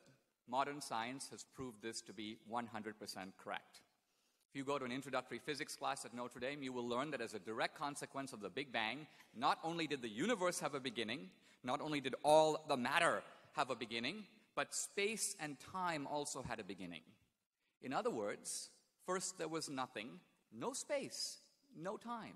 modern science has proved this to be 100% correct. If you go to an introductory physics class at Notre Dame, you will learn that as a direct consequence of the Big Bang, not only did the universe have a beginning, not only did all the matter have a beginning, but space and time also had a beginning. In other words, first there was nothing, no space, no time.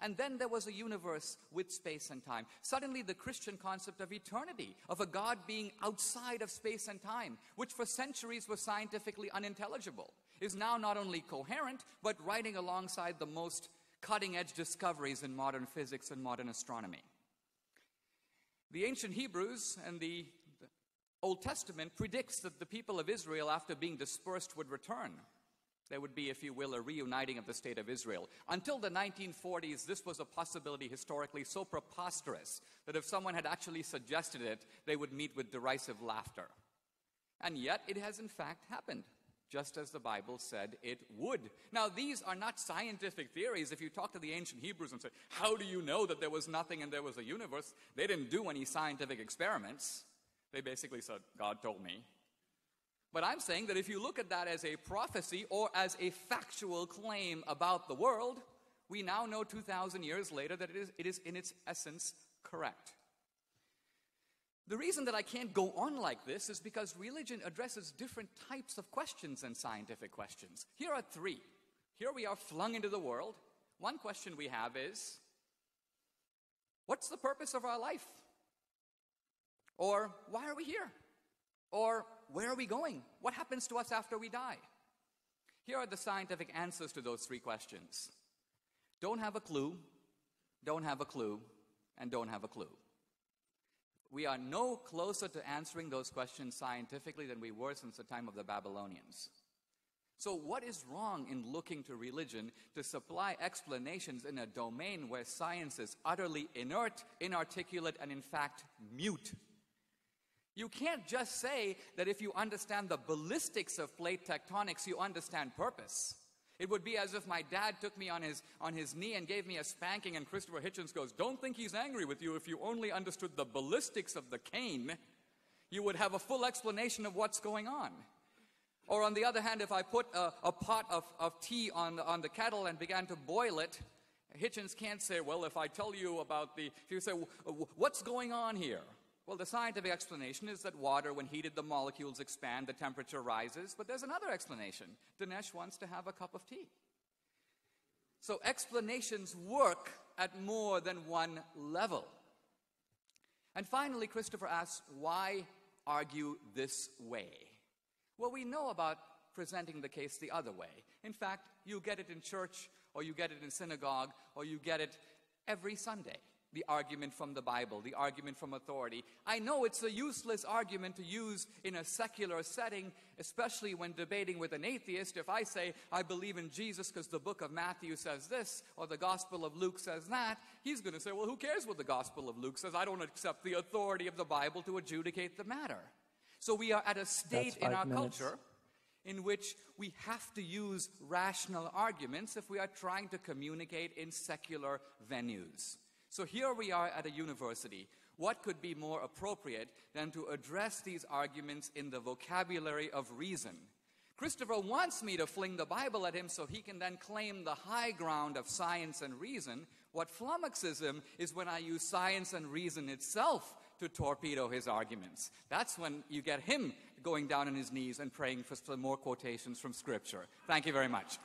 And then there was a universe with space and time. Suddenly the Christian concept of eternity, of a God being outside of space and time, which for centuries was scientifically unintelligible, is now not only coherent, but riding alongside the most cutting-edge discoveries in modern physics and modern astronomy. The ancient Hebrews and the Old Testament predicts that the people of Israel, after being dispersed, would return. There would be, if you will, a reuniting of the state of Israel. Until the 1940s, this was a possibility historically so preposterous that if someone had actually suggested it, they would meet with derisive laughter. And yet, it has in fact happened, just as the Bible said it would. Now, these are not scientific theories. If you talk to the ancient Hebrews and say, how do you know that there was nothing and there was a universe? They didn't do any scientific experiments. They basically said, God told me. But I'm saying that if you look at that as a prophecy or as a factual claim about the world, we now know 2,000 years later that it is in its essence correct. The reason that I can't go on like this is because religion addresses different types of questions than scientific questions. Here are three. Here we are flung into the world. One question we have is, what's the purpose of our life? Or, why are we here? Or, where are we going? What happens to us after we die? Here are the scientific answers to those three questions. Don't have a clue, don't have a clue, and don't have a clue. We are no closer to answering those questions scientifically than we were since the time of the Babylonians. So what is wrong in looking to religion to supply explanations in a domain where science is utterly inert, inarticulate, and in fact mute? You can't just say that if you understand the ballistics of plate tectonics, you understand purpose. It would be as if my dad took me on his knee and gave me a spanking, and Christopher Hitchens goes, don't think he's angry with you. If you only understood the ballistics of the cane, you would have a full explanation of what's going on. Or on the other hand, if I put a pot of tea on the kettle and began to boil it, Hitchens can't say, well, if I tell you about if you say, what's going on here? Well, the scientific explanation is that water, when heated, the molecules expand, the temperature rises. But there's another explanation. Dinesh wants to have a cup of tea. So explanations work at more than one level. And finally, Christopher asks, why argue this way? Well, we know about presenting the case the other way. In fact, you get it in church, or you get it in synagogue, or you get it every Sunday. The argument from the Bible, the argument from authority. I know it's a useless argument to use in a secular setting, especially when debating with an atheist. If I say, I believe in Jesus because the book of Matthew says this, or the Gospel of Luke says that, he's going to say, well, who cares what the Gospel of Luke says? I don't accept the authority of the Bible to adjudicate the matter. So we are at a state in our culture in which we have to use rational arguments if we are trying to communicate in secular venues. So here we are at a university. What could be more appropriate than to address these arguments in the vocabulary of reason? Christopher wants me to fling the Bible at him so he can then claim the high ground of science and reason. What flummoxes him is when I use science and reason itself to torpedo his arguments. That's when you get him going down on his knees and praying for more quotations from Scripture. Thank you very much.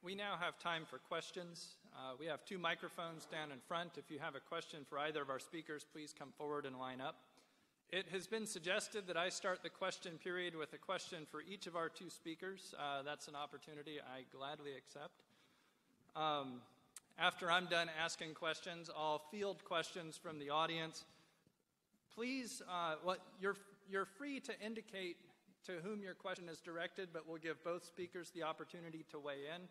We now have time for questions. We have 2 microphones down in front. If you have a question for either of our speakers, please come forward and line up. It has been suggested that I start the question period with a question for each of our 2 speakers. That's an opportunity I gladly accept. After I'm done asking questions, I'll field questions from the audience. Please, you're free to indicate to whom your question is directed, but we'll give both speakers the opportunity to weigh in.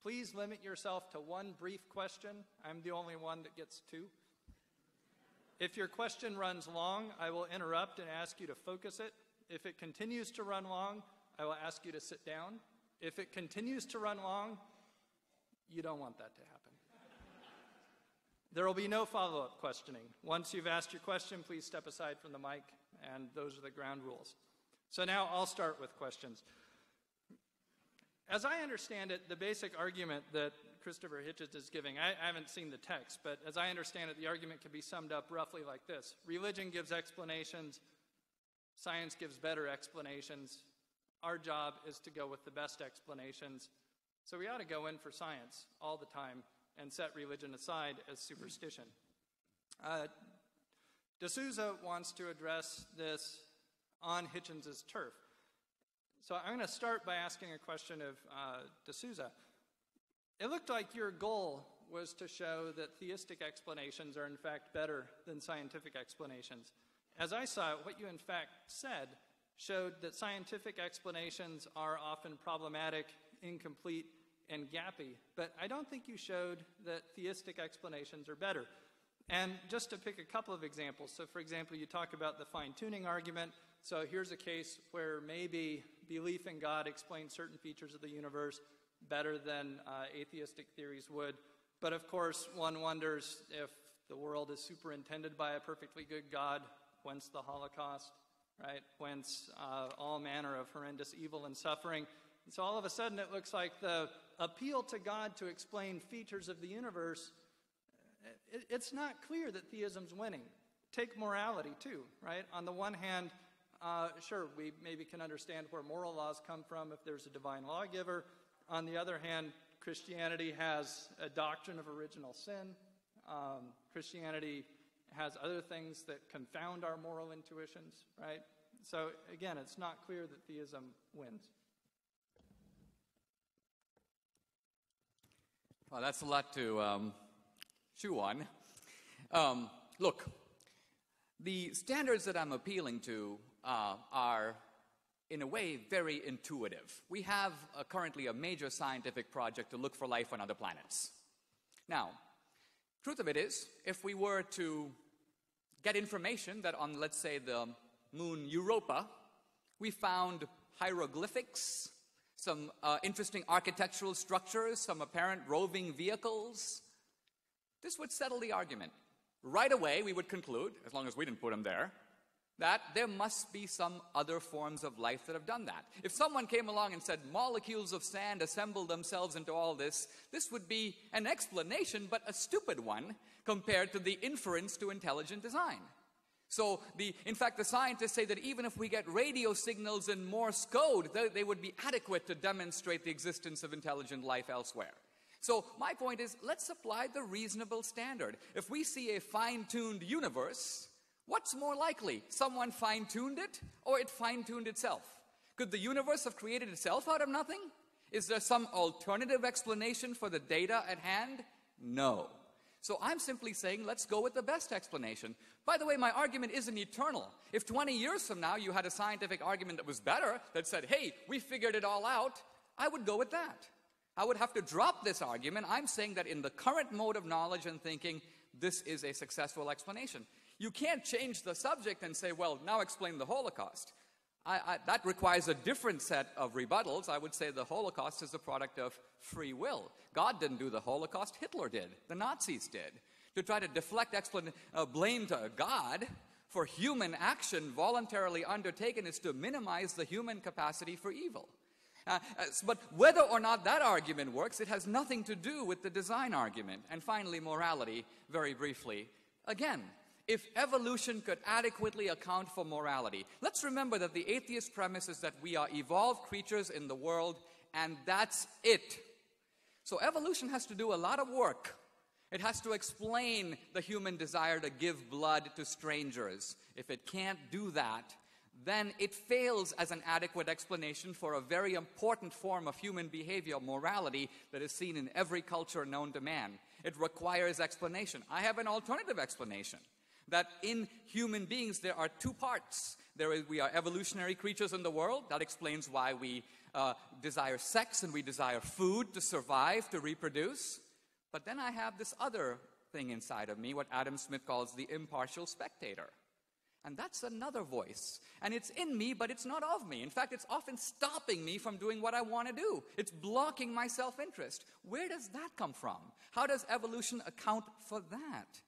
Please limit yourself to 1 brief question. I'm the only one that gets 2. If your question runs long, I will interrupt and ask you to focus it. If it continues to run long, I will ask you to sit down. If it continues to run long, you don't want that to happen. There will be no follow-up questioning. Once you've asked your question, please step aside from the mic, and those are the ground rules. So now I'll start with questions. As I understand it, the basic argument that Christopher Hitchens is giving, I haven't seen the text, but as I understand it, the argument can be summed up roughly like this. Religion gives explanations, science gives better explanations. Our job is to go with the best explanations. So we ought to go in for science all the time and set religion aside as superstition. D'Souza wants to address this on Hitchens' turf. So I'm going to start by asking a question of D'Souza. It looked like your goal was to show that theistic explanations are in fact better than scientific explanations. As I saw it, what you in fact said showed that scientific explanations are often problematic, incomplete, and gappy. But I don't think you showed that theistic explanations are better. And just to pick a couple of examples, so for example, you talk about the fine-tuning argument. So here's a case where maybe belief in God explains certain features of the universe better than atheistic theories would. But of course, one wonders if the world is superintended by a perfectly good God, whence the Holocaust, right? Whence all manner of horrendous evil and suffering. And so all of a sudden it looks like the appeal to God to explain features of the universe, it's not clear that theism's winning. Take morality too, right? On the one hand, sure, we maybe can understand where moral laws come from if there's a divine lawgiver. On the other hand, Christianity has a doctrine of original sin. Christianity has other things that confound our moral intuitions, right? So again, it's not clear that theism wins. Well, that's a lot to chew on. Look, the standards that I'm appealing to are, in a way, very intuitive. We have currently a major scientific project to look for life on other planets. Now, truth of it is, if we were to get information that on, let's say, the moon Europa, we found hieroglyphics some interesting architectural structures, some apparent roving vehicles. This would settle the argument. Right away, we would conclude, as long as we didn't put them there, that there must be some other forms of life that have done that. If someone came along and said molecules of sand assembled themselves into all this, this would be an explanation, but a stupid one compared to the inference to intelligent design. So, in fact, the scientists say that even if we get radio signals in Morse code, they would be adequate to demonstrate the existence of intelligent life elsewhere. So, my point is, let's apply the reasonable standard. If we see a fine-tuned universe, what's more likely? Someone fine-tuned it, or it fine-tuned itself? Could the universe have created itself out of nothing? Is there some alternative explanation for the data at hand? No. So I'm simply saying, let's go with the best explanation. By the way, my argument isn't eternal. If 20 years from now you had a scientific argument that was better, that said, hey, we figured it all out, I would go with that. I would have to drop this argument. I'm saying that in the current mode of knowledge and thinking, this is a successful explanation. You can't change the subject and say, well, now explain the Holocaust. That requires a different set of rebuttals. I would say the Holocaust is the product of free will. God didn't do the Holocaust, Hitler did. The Nazis did. To try to deflect blame to God for human action voluntarily undertaken is to minimize the human capacity for evil. But whether or not that argument works, it has nothing to do with the design argument. And finally, morality, very briefly. Again, if evolution could adequately account for morality, let's remember that the atheist premise is that we are evolved creatures in the world, and that's it. So evolution has to do a lot of work. It has to explain the human desire to give blood to strangers. If it can't do that, then it fails as an adequate explanation for a very important form of human behavior, morality, that is seen in every culture known to man. It requires explanation. I have an alternative explanation, that in human beings there are two parts. We are evolutionary creatures in the world. That explains why we desire sex and we desire food to survive, to reproduce. But then I have this other thing inside of me, what Adam Smith calls the impartial spectator. And that's another voice. And it's in me, but it's not of me. In fact, it's often stopping me from doing what I want to do. It's blocking my self-interest. Where does that come from? How does evolution account for that?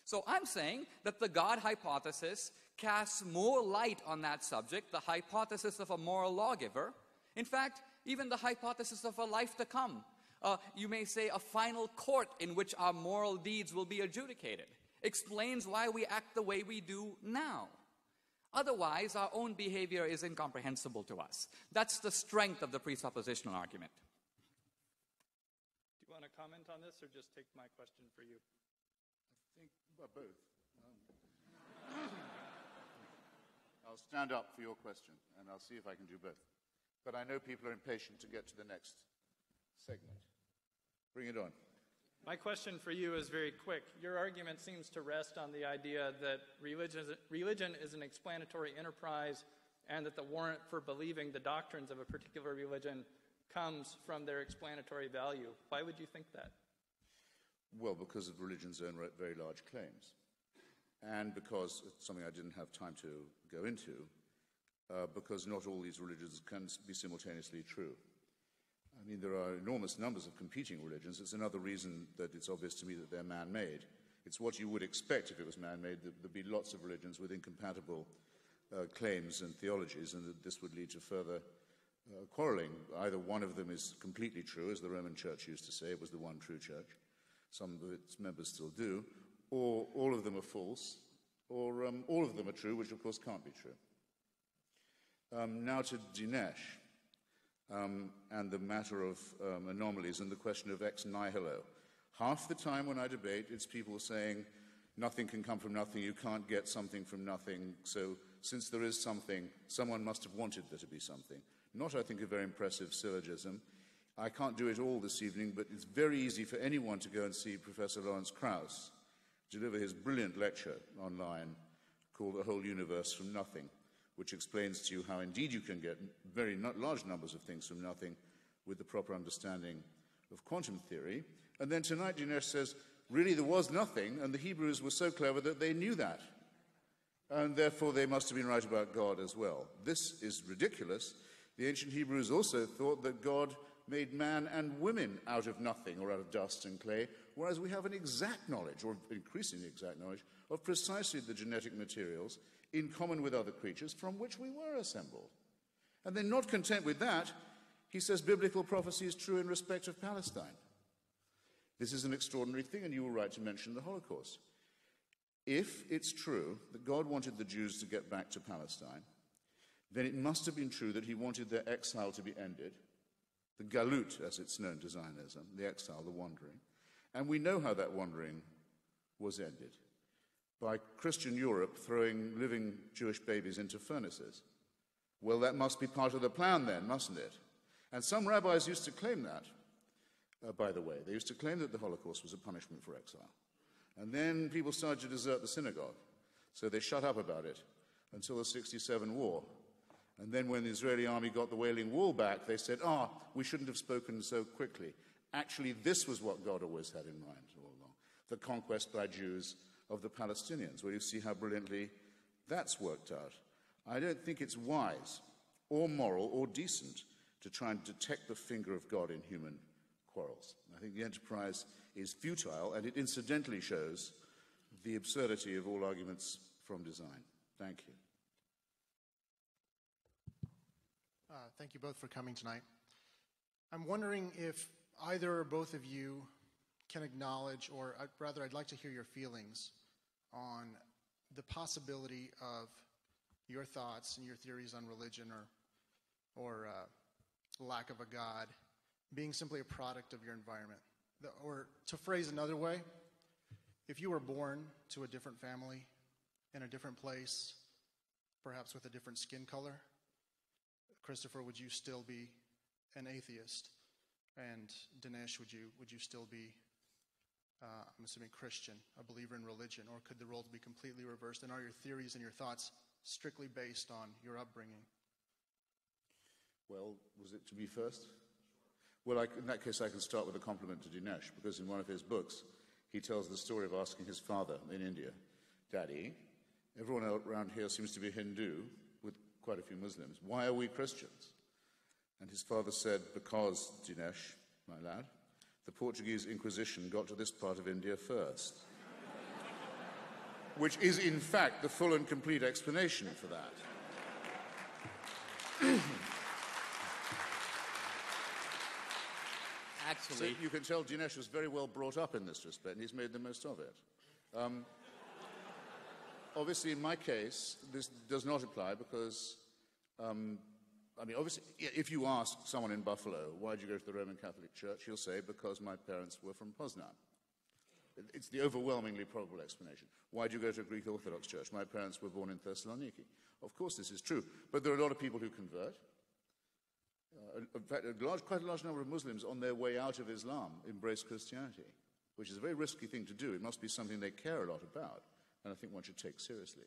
So I'm saying that the God hypothesis casts more light on that subject, the hypothesis of a moral lawgiver. In fact, even the hypothesis of a life to come. You may say a final court in which our moral deeds will be adjudicated. Explains why we act the way we do now. Otherwise, our own behavior is incomprehensible to us. That's the strength of the presuppositional argument. Do you want to comment on this, or just take my question for you? I think both. I'll stand up for your question, and I'll see if I can do both. But I know people are impatient to get to the next segment. Bring it on. My question for you is very quick. Your argument seems to rest on the idea that religion is an explanatory enterprise, and that the warrant for believing the doctrines of a particular religion comes from their explanatory value. Why would you think that? Well, because of religion's own very large claims. And because, it's something I didn't have time to go into, because not all these religions can be simultaneously true. I mean, there are enormous numbers of competing religions. It's another reason that it's obvious to me that they're man-made. It's what you would expect if it was man-made, that there'd be lots of religions with incompatible claims and theologies, and that this would lead to further quarreling. Either one of them is completely true, as the Roman Church used to say, it was the one true church. Some of its members still do. Or all of them are false, or all of them are true, which of course can't be true. Now to Dinesh. And the matter of anomalies and the question of ex nihilo. Half the time when I debate, it's people saying, nothing can come from nothing, you can't get something from nothing, so since there is something, someone must have wanted there to be something. Not, I think, a very impressive syllogism. I can't do it all this evening, but it's very easy for anyone to go and see Professor Lawrence Krauss deliver his brilliant lecture online called The Whole Universe from Nothing, which explains to you how indeed you can get very large numbers of things from nothing with the proper understanding of quantum theory. And then tonight Dinesh says, really there was nothing, and the Hebrews were so clever that they knew that. And therefore they must have been right about God as well. This is ridiculous, The ancient Hebrews also thought that God made man and women out of nothing or out of dust and clay, whereas we have an exact knowledge, or increasingly exact knowledge, of precisely the genetic materials in common with other creatures from which we were assembled. And then, not content with that, he says biblical prophecy is true in respect of Palestine. This is an extraordinary thing, and you were right to mention the Holocaust. If it's true that God wanted the Jews to get back to Palestine, then it must have been true that he wanted their exile to be ended, the galut, as it's known to Zionism, the exile, the wandering. And we know how that wandering was ended, by Christian Europe throwing living Jewish babies into furnaces. Well, that must be part of the plan then, mustn't it? And some rabbis used to claim that, by the way. They used to claim that the Holocaust was a punishment for exile. And then people started to desert the synagogue, so they shut up about it until the 1967 war. And then when the Israeli army got the Wailing Wall back, they said, we shouldn't have spoken so quickly. Actually, this was what God always had in mind all along, the conquest by Jews of the Palestinians, where you see how brilliantly that's worked out. I don't think it's wise or moral or decent to try and detect the finger of God in human quarrels. I think the enterprise is futile, and it incidentally shows the absurdity of all arguments from design. Thank you. Thank you both for coming tonight. I'm wondering if either or both of you can acknowledge, or rather I'd like to hear your feelings on the possibility of your thoughts and your theories on religion or lack of a God being simply a product of your environment. Or to phrase another way, if you were born to a different family in a different place, perhaps with a different skin color, Christopher, would you still be an atheist? And Dinesh, would you still be, I'm assuming, Christian, a believer in religion? Or could the roles be completely reversed? And are your theories and your thoughts strictly based on your upbringing? Well, was it to be first? Well, in that case, I can start with a compliment to Dinesh, because in one of his books, he tells the story of asking his father in India, Daddy, everyone around here seems to be Hindu, with quite a few Muslims. Why are we Christians? And his father said, because, Dinesh, my lad, the Portuguese Inquisition got to this part of India first. Which is, in fact, the full and complete explanation for that. Actually, so you can tell Dinesh was very well brought up in this respect, and he's made the most of it. Obviously, in my case, this does not apply because, obviously, if you ask someone in Buffalo, why did you go to the Roman Catholic Church, he'll say, because my parents were from Poznan. It's the overwhelmingly probable explanation. Why did you go to a Greek Orthodox church? My parents were born in Thessaloniki. Of course, this is true, but there are a lot of people who convert. In fact, quite a large number of Muslims on their way out of Islam embrace Christianity, which is a very risky thing to do. It must be something they care a lot about, and I think one should take seriously.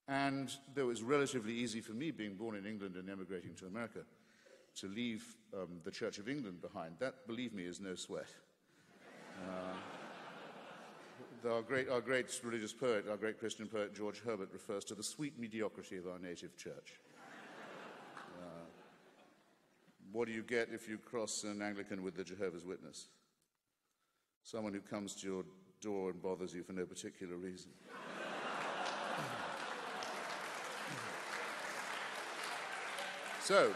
And though it was relatively easy for me, being born in England and emigrating to America, to leave the Church of England behind, that, believe me, is no sweat. Our great religious poet, our great Christian poet, George Herbert, refers to the sweet mediocrity of our native church. What do you get if you cross an Anglican with the Jehovah's Witness? Someone who comes to your door and bothers you for no particular reason. So,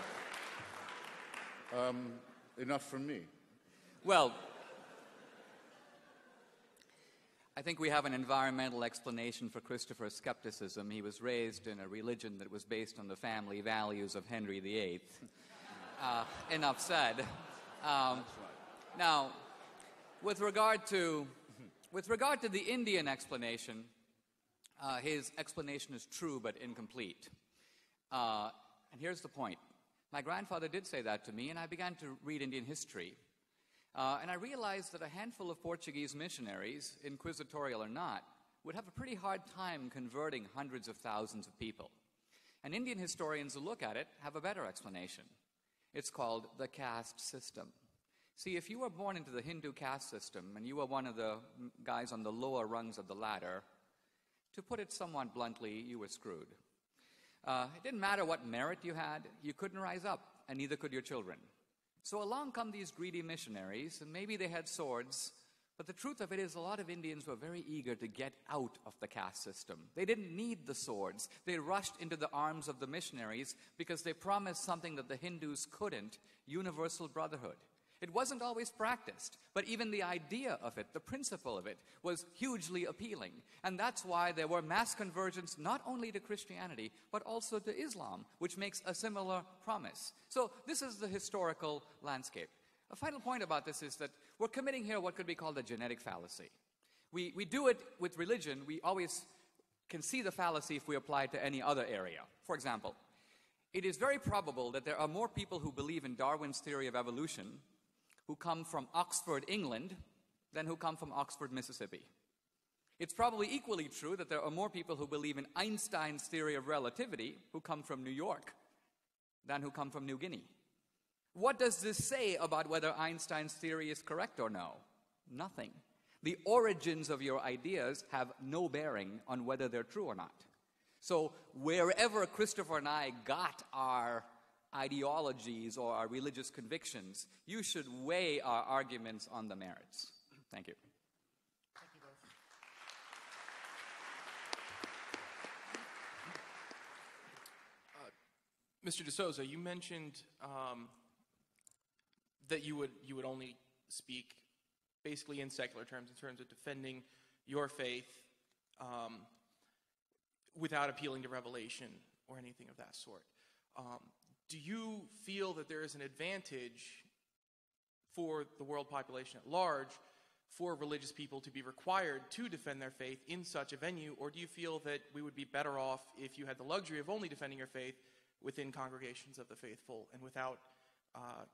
enough from me. well, I think we have an environmental explanation for Christopher's skepticism. He was raised in a religion that was based on the family values of Henry VIII. Enough said. Now, with regard to the Indian explanation, his explanation is true but incomplete. And here's the point. My grandfather did say that to me, and I began to read Indian history. And I realized that a handful of Portuguese missionaries, inquisitorial or not, would have a pretty hard time converting hundreds of thousands of people. And Indian historians who look at it have a better explanation. It's called the caste system. See, if you were born into the Hindu caste system and you were one of the guys on the lower rungs of the ladder, to put it somewhat bluntly, you were screwed. It didn't matter what merit you had, you couldn't rise up. and neither could your children. So along come these greedy missionaries, and maybe they had swords, but the truth of it is a lot of Indians were very eager to get out of the caste system. They didn't need the swords. They rushed into the arms of the missionaries because they promised something that the Hindus couldn't, universal brotherhood. It wasn't always practiced, but even the idea of it, the principle of it, was hugely appealing. And that's why there were mass conversions not only to Christianity, but also to Islam, which makes a similar promise. So this is the historical landscape. A final point about this is that we're committing here what could be called a genetic fallacy. We do it with religion. We always can see the fallacy if we apply it to any other area. For example, it is very probable that there are more people who believe in Darwin's theory of evolution who come from Oxford, England, than who come from Oxford, Mississippi. It's probably equally true that there are more people who believe in Einstein's theory of relativity who come from New York than who come from New Guinea. What does this say about whether Einstein's theory is correct or no? Nothing. The origins of your ideas have no bearing on whether they're true or not. So wherever Christopher and I got our ideologies or our religious convictions, you should weigh our arguments on the merits. Thank you. Thank you both. Mr. D'Souza, you mentioned that you would only speak basically in secular terms, in terms of defending your faith without appealing to revelation or anything of that sort. Do you feel that there is an advantage for the world population at large for religious people to be required to defend their faith in such a venue, or do you feel that we would be better off if you had the luxury of only defending your faith within congregations of the faithful and without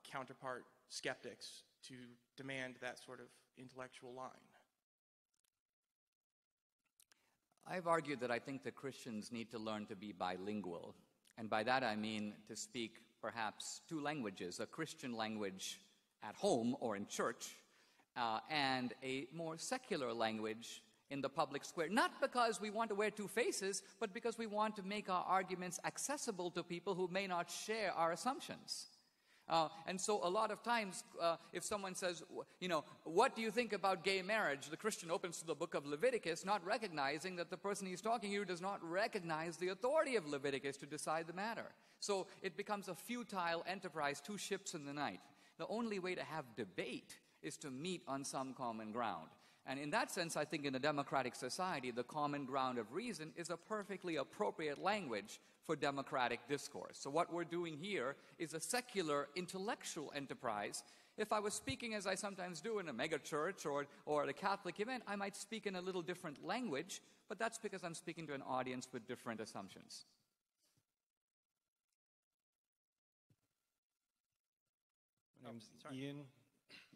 counterpart skeptics to demand that sort of intellectual line? I've argued that I think that Christians need to learn to be bilingual. And by that I mean to speak perhaps two languages, a Christian language at home or in church, and a more secular language in the public square. Not because we want to wear two faces, but because we want to make our arguments accessible to people who may not share our assumptions. And so a lot of times, if someone says, what do you think about gay marriage? The Christian opens to the book of Leviticus, not recognizing that the person he's talking to does not recognize the authority of Leviticus to decide the matter. So it becomes a futile enterprise, two ships in the night. The only way to have debate is to meet on some common ground. And in that sense, I think in a democratic society, the common ground of reason is a perfectly appropriate language for democratic discourse. So what we're doing here is a secular intellectual enterprise. If I was speaking, as I sometimes do, in a megachurch or at a Catholic event, I might speak in a little different language, but that's because I'm speaking to an audience with different assumptions. My name's Ian.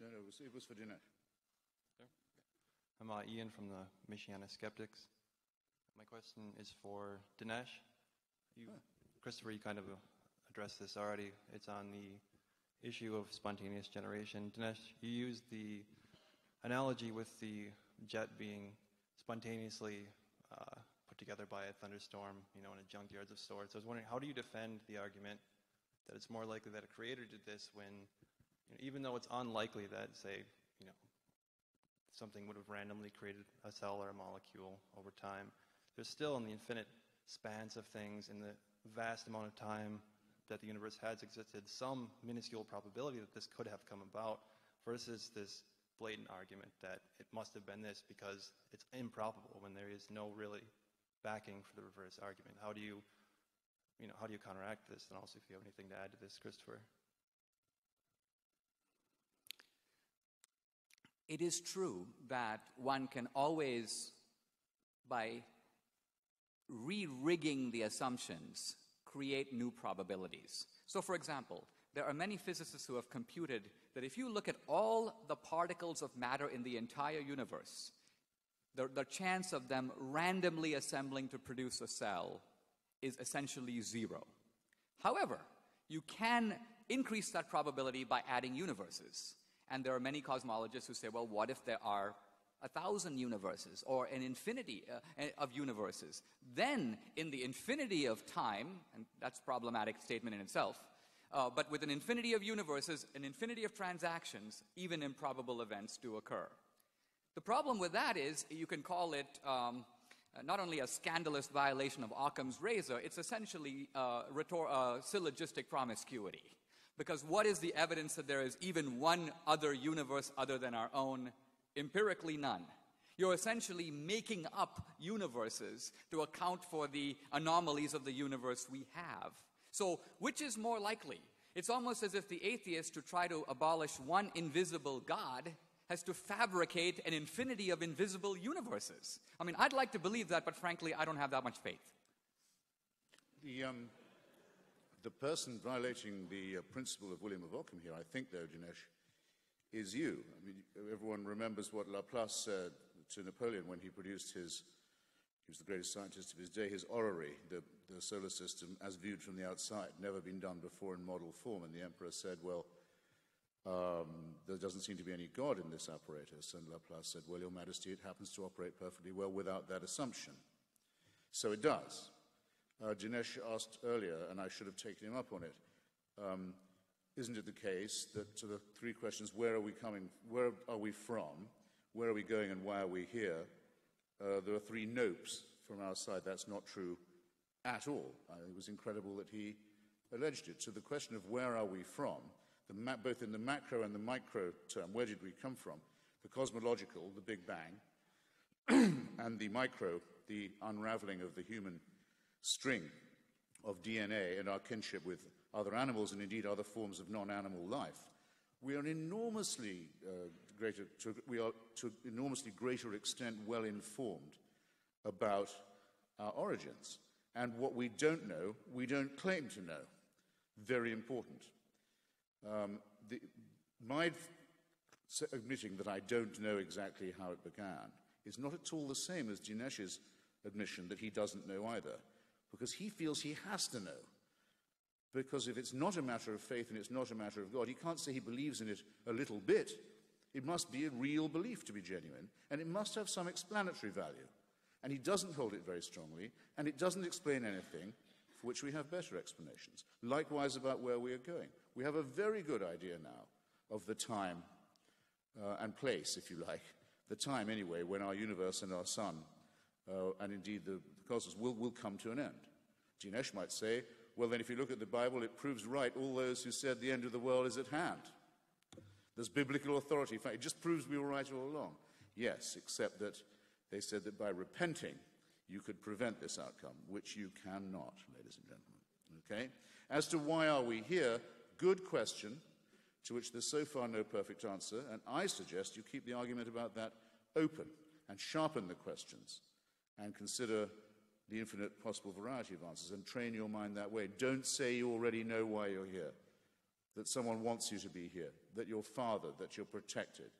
No, it was for Dinesh. I'm Ian from the Michiana Skeptics. My question is for Dinesh. Christopher, you kind of addressed this already. It's on the issue of spontaneous generation. Dinesh, you used the analogy with the jet being spontaneously put together by a thunderstorm, in a junkyard of sorts. I was wondering, how do you defend the argument that it's more likely that a creator did this when, even though it's unlikely that, say, something would have randomly created a cell or a molecule over time, there's still, in the infinite spans of things, in the vast amount of time that the universe has existed, some minuscule probability that this could have come about, versus this blatant argument that it must have been this because it's improbable when there is no really backing for the reverse argument. How do you counteract this? And also, if you have anything to add to this, Christopher. It is true that one can always, by re-rigging the assumptions, create new probabilities. So, for example, there are many physicists who have computed that if you look at all the particles of matter in the entire universe, the chance of them randomly assembling to produce a cell is essentially zero. However, you can increase that probability by adding universes. And there are many cosmologists who say, well, what if there are 1,000 universes or an infinity of universes? Then, in the infinity of time, and that's a problematic statement in itself, But with an infinity of universes, an infinity of transactions, even improbable events do occur. The problem with that is you can call it not only a scandalous violation of Occam's razor, it's essentially syllogistic promiscuity. Because what is the evidence that there is even one other universe other than our own? Empirically, none. You're essentially making up universes to account for the anomalies of the universe we have. So, which is more likely? It's almost as if the atheist, to try to abolish one invisible God, has to fabricate an infinity of invisible universes. I mean, I'd like to believe that, but frankly, I don't have that much faith. The person violating the principle of William of Ockham here, I think, though, Dinesh, is you. I mean, everyone remembers what Laplace said to Napoleon when he produced his, he was the greatest scientist of his day, his orrery, the solar system as viewed from the outside, never been done before in model form. And the emperor said, well, there doesn't seem to be any God in this apparatus. And Laplace said, well, Your Majesty, it happens to operate perfectly well without that assumption. So it does. Dinesh asked earlier, and I should have taken him up on it, isn't it the case that to the three questions, where are we coming, where are we from, where are we going, and why are we here, there are three nopes from our side. That's not true at all. It was incredible that he alleged it. So the question of where are we from, both in the macro and the micro term, where did we come from? The cosmological, the Big Bang, and the micro, the unraveling of the human string of DNA and our kinship with other animals and indeed other forms of non-animal life. We are enormously to enormously greater extent well informed about our origins. And what we don't know, we don't claim to know. Very important. My admitting that I don't know exactly how it began is not at all the same as Dinesh's admission that he doesn't know either, because he feels he has to know. Because if it's not a matter of faith and it's not a matter of God, he can't say he believes in it a little bit. It must be a real belief to be genuine, and it must have some explanatory value. And he doesn't hold it very strongly, and it doesn't explain anything for which we have better explanations. Likewise about where we are going. We have a very good idea now of the time and place, if you like, the time anyway, when our universe and our sun, and indeed the cosmos, will come to an end. Dinesh might say, well, then if you look at the Bible, it proves right all those who said the end of the world is at hand. There's biblical authority. In fact, it just proves we were right all along. Yes, except that they said that by repenting, you could prevent this outcome, which you cannot, ladies and gentlemen. Okay? As to why are we here, good question, to which there's so far no perfect answer, and I suggest you keep the argument about that open and sharpen the questions and consider the infinite possible variety of answers and train your mind that way. Don't say you already know why you're here, that someone wants you to be here, that you're fathered, that you're protected,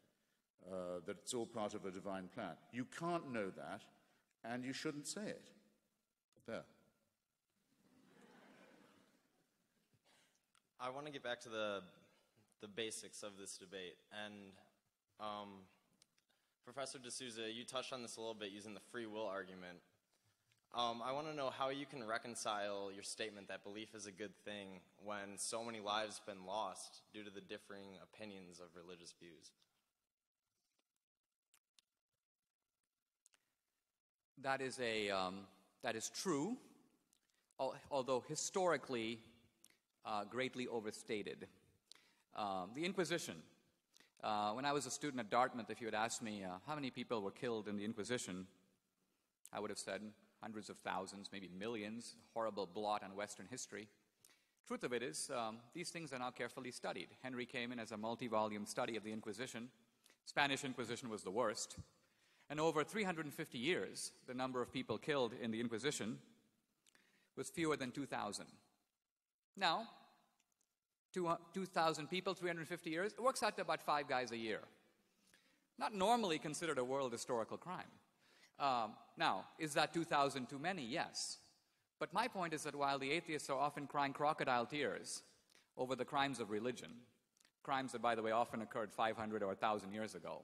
that it's all part of a divine plan. You can't know that, and you shouldn't say it. There. I want to get back to the basics of this debate. And Professor D'Souza, you touched on this a little bit using the free will argument. I want to know how you can reconcile your statement that belief is a good thing when so many lives have been lost due to the differing opinions of religious views. That is true, although historically greatly overstated. The Inquisition. When I was a student at Dartmouth, if you had asked me how many people were killed in the Inquisition, I would have said hundreds of thousands, maybe millions, horrible blot on Western history. Truth of it is, these things are now carefully studied. Henry came in as a multi-volume study of the Inquisition. Spanish Inquisition was the worst. And over 350 years, the number of people killed in the Inquisition was fewer than 2,000. Now, 2,000 people, 350 years, it works out to about 5 guys a year. Not normally considered a world historical crime. Now, is that 2,000 too many? Yes. But my point is that while the atheists are often crying crocodile tears over the crimes of religion, crimes that, by the way, often occurred 500 or 1,000 years ago,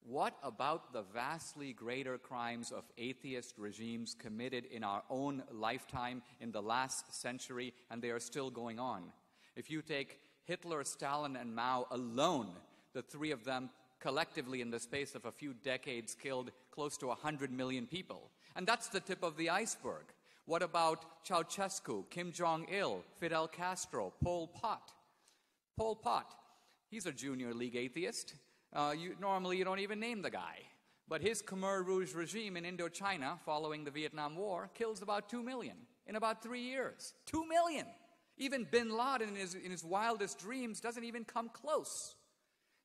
what about the vastly greater crimes of atheist regimes committed in our own lifetime in the last century, and they are still going on? If you take Hitler, Stalin, and Mao alone, the three of them collectively in the space of a few decades killed close to 100 million people. And that's the tip of the iceberg. What about Ceausescu, Kim Jong-il, Fidel Castro, Pol Pot? Pol Pot, he's a junior league atheist. Normally you don't even name the guy. But his Khmer Rouge regime in Indochina, following the Vietnam War, kills about 2 million in about 3 years. 2 million! Even bin Laden in his wildest dreams doesn't even come close.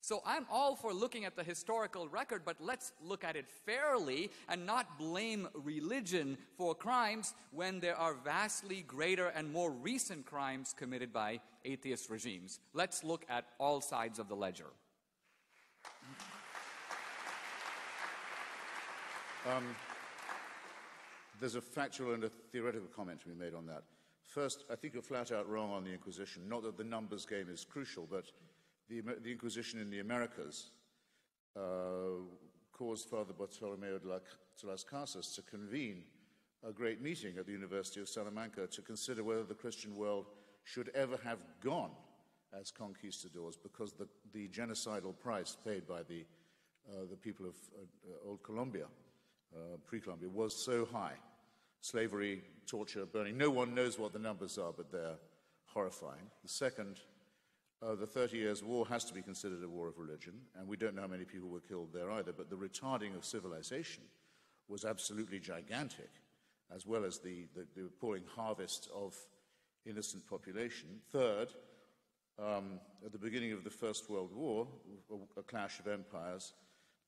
So I'm all for looking at the historical record, but let's look at it fairly and not blame religion for crimes when there are vastly greater and more recent crimes committed by atheist regimes. Let's look at all sides of the ledger. There's a factual and a theoretical comment to be made on that. First, I think you're flat out wrong on the Inquisition. Not that the numbers game is crucial, but the Inquisition in the Americas caused Father Bartolomeo de las Casas to convene a great meeting at the University of Salamanca to consider whether the Christian world should ever have gone as conquistadors, because the genocidal price paid by the people of old Colombia, pre-Colombia, was so high. Slavery, torture, burning. No one knows what the numbers are, but they're horrifying. The second, the 30 Years' War has to be considered a war of religion, and we don't know how many people were killed there either, but the retarding of civilization was absolutely gigantic, as well as the appalling harvest of innocent population. Third, at the beginning of the First World War, a clash of empires,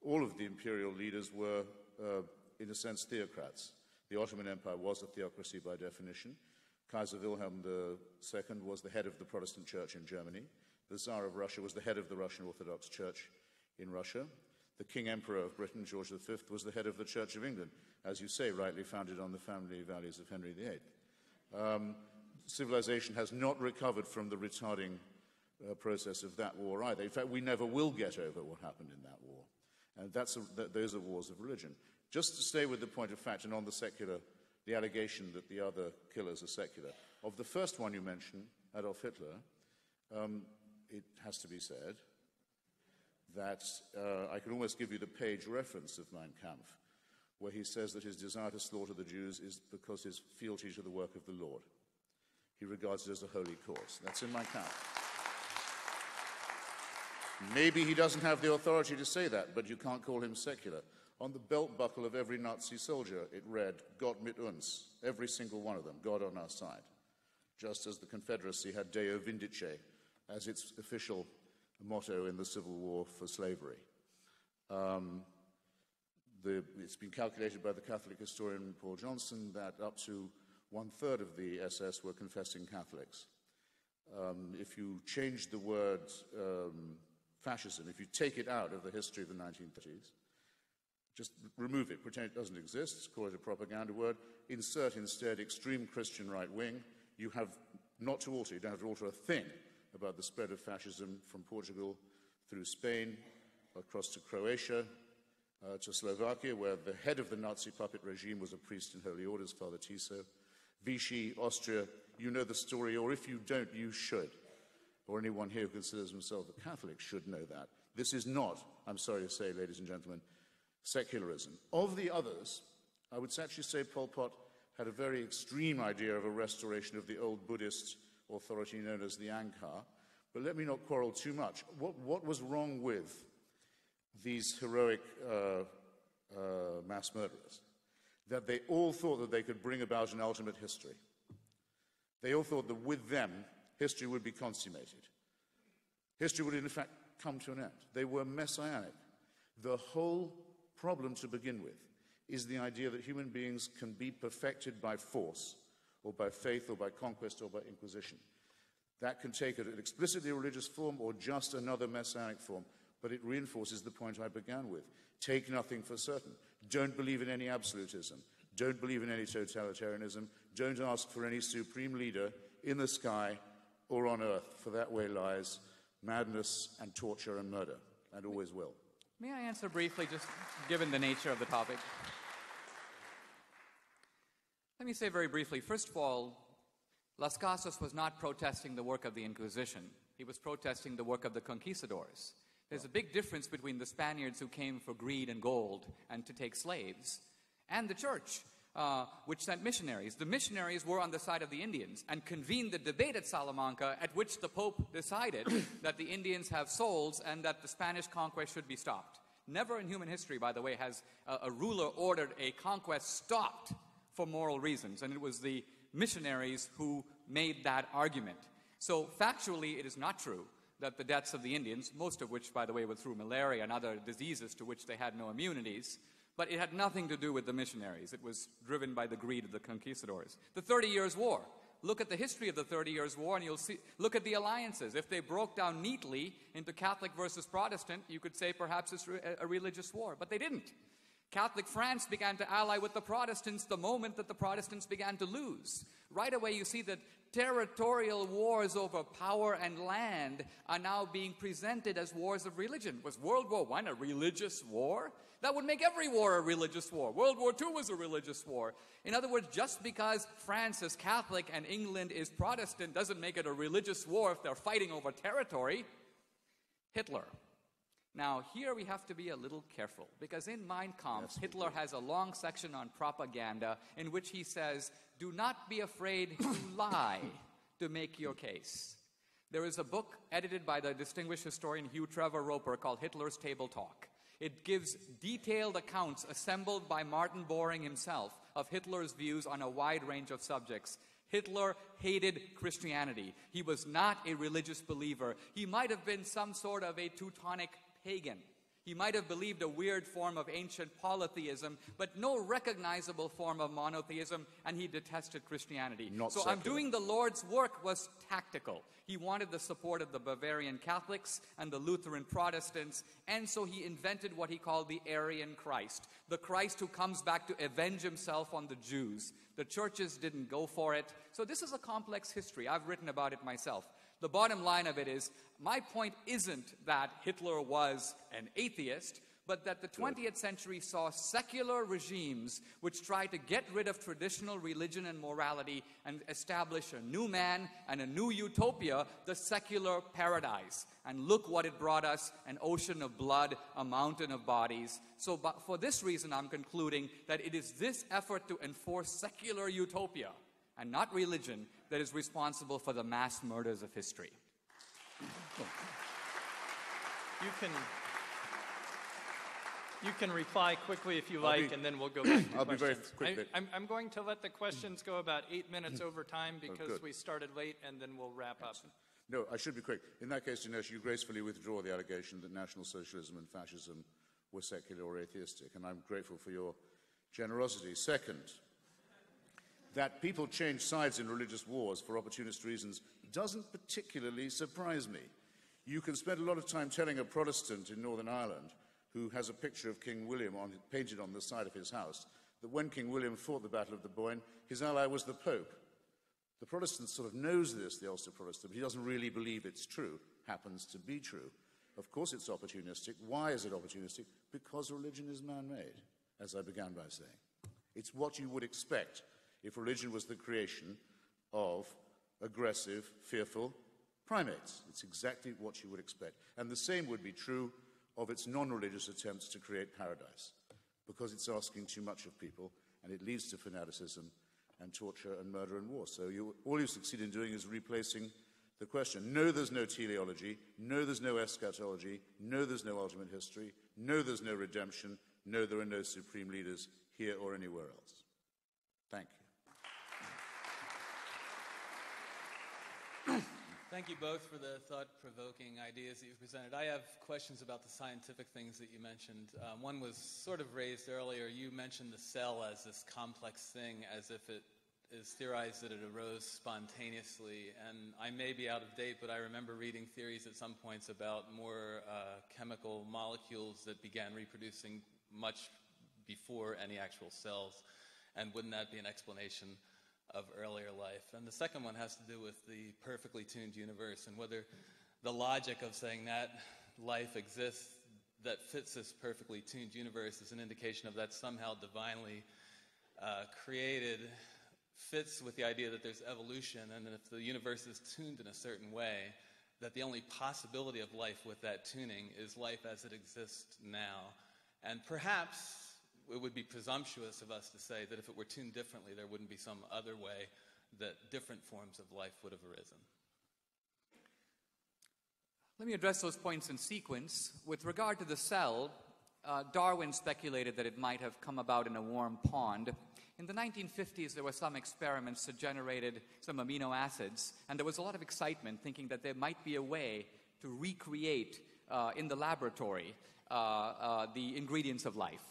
all of the imperial leaders were, in a sense, theocrats. The Ottoman Empire was a theocracy by definition. Kaiser Wilhelm II was the head of the Protestant Church in Germany. The Tsar of Russia was the head of the Russian Orthodox Church in Russia. The King Emperor of Britain, George V, was the head of the Church of England, as you say, rightly founded on the family values of Henry VIII. Civilization has not recovered from the retarding process of that war either. In fact, we never will get over what happened in that war. And those are wars of religion. Just to stay with the point of fact and on the allegation that the other killers are secular. Of the first one you mentioned, Adolf Hitler, it has to be said that I can almost give you the page reference of Mein Kampf, where he says that his desire to slaughter the Jews is because his fealty to the work of the Lord. He regards it as a holy cause. That's in Mein Kampf. Maybe he doesn't have the authority to say that, but you can't call him secular. On the belt buckle of every Nazi soldier, it read, Gott mit uns, every single one of them, God on our side. Just as the Confederacy had Deo Vindice as its official motto in the Civil War for slavery. It's been calculated by the Catholic historian Paul Johnson that up to 1/3 of the SS were confessing Catholics. If you change the word fascism, if you take it out of the history of the 1930s, just remove it, pretend it doesn't exist, call it a propaganda word, insert instead extreme Christian right wing, you have not to alter, you don't have to alter a thing about the spread of fascism from Portugal through Spain, across to Croatia, to Slovakia, where the head of the Nazi puppet regime was a priest in holy orders, Father Tiso. Vichy, Austria, you know the story, or if you don't, you should. Or anyone here who considers himself a Catholic should know that. This is not, I'm sorry to say, ladies and gentlemen, secularism. Of the others, I would actually say Pol Pot had a very extreme idea of a restoration of the old Buddhist authority known as the Angkar. But let me not quarrel too much. What was wrong with these heroic mass murderers? That they all thought that they could bring about an ultimate history. They all thought that with them, history would be consummated. History would, in fact, come to an end. They were messianic. The whole problem to begin with is the idea that human beings can be perfected by force, or by faith, or by conquest, or by inquisition. That can take an explicitly religious form or just another messianic form, but it reinforces the point I began with. Take nothing for certain. Don't believe in any absolutism. Don't believe in any totalitarianism. Don't ask for any supreme leader in the sky or on earth, for that way lies madness and torture and murder, and always will. May I answer briefly, just given the nature of the topic? Let me say very briefly, first of all, Las Casas was not protesting the work of the Inquisition. He was protesting the work of the conquistadors. There's a big difference between the Spaniards who came for greed and gold and to take slaves, and the church, which sent missionaries. The missionaries were on the side of the Indians and convened the debate at Salamanca, at which the Pope decided that the Indians have souls and that the Spanish conquest should be stopped. Never in human history, by the way, has a ruler ordered a conquest stopped for moral reasons, and it was the missionaries who made that argument. So factually, it is not true that the deaths of the Indians, most of which, by the way, were through malaria and other diseases to which they had no immunities, but it had nothing to do with the missionaries. It was driven by the greed of the conquistadors. The 30 Years' War. Look at the history of the 30 Years' War, and you'll see, look at the alliances. If they broke down neatly into Catholic versus Protestant, you could say perhaps it's a religious war, but they didn't. Catholic France began to ally with the Protestants the moment that the Protestants began to lose. Right away, you see that territorial wars over power and land are now being presented as wars of religion. Was World War I a religious war? That would make every war a religious war. World War II was a religious war. In other words, just because France is Catholic and England is Protestant doesn't make it a religious war if they're fighting over territory. Hitler. Now, here we have to be a little careful, because in Mein Kampf, Hitler has a long section on propaganda in which he says, do not be afraid to lie to make your case. There is a book edited by the distinguished historian Hugh Trevor Roper called Hitler's Table Talk. It gives detailed accounts assembled by Martin Boring himself of Hitler's views on a wide range of subjects. Hitler hated Christianity. He was not a religious believer. He might have been some sort of a Teutonic pagan. He might have believed a weird form of ancient polytheism, but no recognizable form of monotheism, and he detested Christianity. So I'm doing the Lord's work was tactical. He wanted the support of the Bavarian Catholics and the Lutheran Protestants, and so he invented what he called the Aryan Christ, the Christ who comes back to avenge himself on the Jews. The churches didn't go for it. So this is a complex history. I've written about it myself. The bottom line of it is, my point isn't that Hitler was an atheist, but that the 20th century saw secular regimes which tried to get rid of traditional religion and morality and establish a new man and a new utopia, the secular paradise. And look what it brought us, an ocean of blood, a mountain of bodies. So for this reason, I'm concluding that it is this effort to enforce secular utopia and not religion that is responsible for the mass murders of history. You can reply quickly if you like, and then we'll go back to I'll be very questions. quick. I'm going to let the questions go about 8 minutes over time because we started late, and then we'll wrap up. No, I should be quick. In that case, Dinesh, you gracefully withdraw the allegation that National Socialism and Fascism were secular or atheistic, and I'm grateful for your generosity. Second, that people change sides in religious wars for opportunist reasons doesn't particularly surprise me. You can spend a lot of time telling a Protestant in Northern Ireland who has a picture of King William painted on the side of his house that when King William fought the Battle of the Boyne, his ally was the Pope. The Protestant sort of knows this, the Ulster Protestant, but he doesn't really believe it's true. Happens to be true. Of course it's opportunistic. Why is it opportunistic? Because religion is man-made, as I began by saying. It's what you would expect if religion was the creation of aggressive, fearful primates. It's exactly what you would expect. And the same would be true of its non-religious attempts to create paradise, because it's asking too much of people, and it leads to fanaticism and torture and murder and war. So all you succeed in doing is replacing the question. No, there's no teleology. No, there's no eschatology. No, there's no ultimate history. No, there's no redemption. No, there are no supreme leaders here or anywhere else. Thank you. Thank you both for the thought-provoking ideas that you've presented. I have questions about the scientific things that you mentioned. One was sort of raised earlier. You mentioned the cell as this complex thing, as if it is theorized that it arose spontaneously. And I may be out of date, but I remember reading theories at some points about more chemical molecules that began reproducing much before any actual cells. And wouldn't that be an explanation of earlier life? And the second one has to do with the perfectly tuned universe and whether the logic of saying that life exists that fits this perfectly tuned universe is an indication of that somehow divinely created fits with the idea that there's evolution, and if the universe is tuned in a certain way, that the only possibility of life with that tuning is life as it exists now. And perhaps it would be presumptuous of us to say that if it were tuned differently, there wouldn't be some other way that different forms of life would have arisen. Let me address those points in sequence. With regard to the cell, Darwin speculated that it might have come about in a warm pond. In the 1950s, there were some experiments that generated some amino acids, and there was a lot of excitement thinking that there might be a way to recreate in the laboratory the ingredients of life.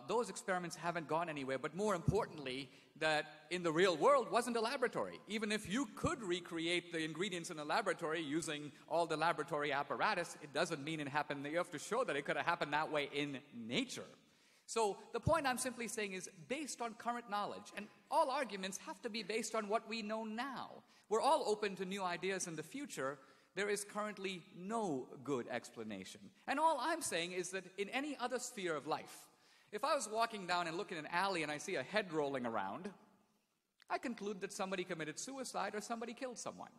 Those experiments haven't gone anywhere, but more importantly, that in the real world wasn't a laboratory. Even if you could recreate the ingredients in a laboratory using all the laboratory apparatus, it doesn't mean it happened. You have to show that it could have happened that way in nature. So the point I'm simply saying is based on current knowledge, and all arguments have to be based on what we know now. We're all open to new ideas in the future. There is currently no good explanation. And all I'm saying is that in any other sphere of life, if I was walking down and look in an alley and I see a head rolling around, I conclude that somebody committed suicide or somebody killed someone.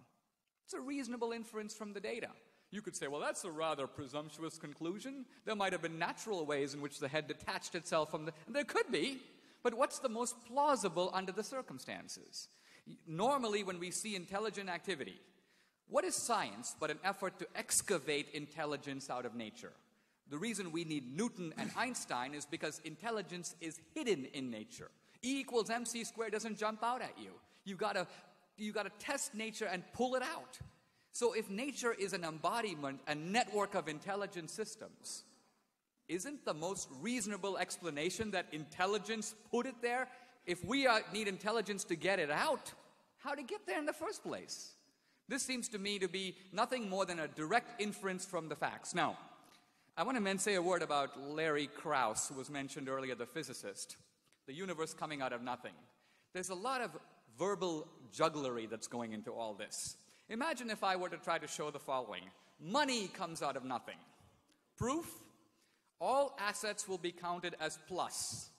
It's a reasonable inference from the data. You could say, well, that's a rather presumptuous conclusion. There might have been natural ways in which the head detached itself from the... There could be, but what's the most plausible under the circumstances? Normally, when we see intelligent activity, what is science but an effort to excavate intelligence out of nature? The reason we need Newton and Einstein is because intelligence is hidden in nature. E equals mc squared doesn't jump out at you. You gotta test nature and pull it out. So if nature is an embodiment, a network of intelligent systems, isn't the most reasonable explanation that intelligence put it there? If we need intelligence to get it out, how to get there in the first place? This seems to me to be nothing more than a direct inference from the facts. Now, I want to say a word about Larry Krauss, who was mentioned earlier, the physicist. The universe coming out of nothing. There's a lot of verbal jugglery that's going into all this. Imagine if I were to try to show the following. Money comes out of nothing. Proof? All assets will be counted as plus.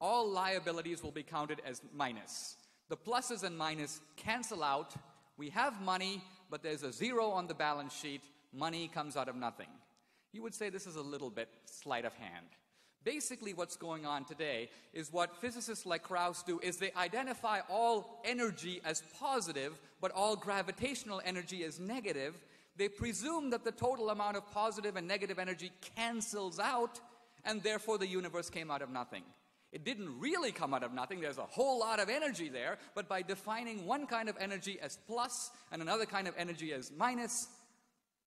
All liabilities will be counted as minus. The pluses and minuses cancel out. We have money, but there's a zero on the balance sheet. Money comes out of nothing. You would say this is a little bit sleight of hand. Basically, what's going on today is what physicists like Krauss do is they identify all energy as positive, but all gravitational energy as negative. They presume that the total amount of positive and negative energy cancels out, and therefore the universe came out of nothing. It didn't really come out of nothing. There's a whole lot of energy there, but by defining one kind of energy as plus and another kind of energy as minus,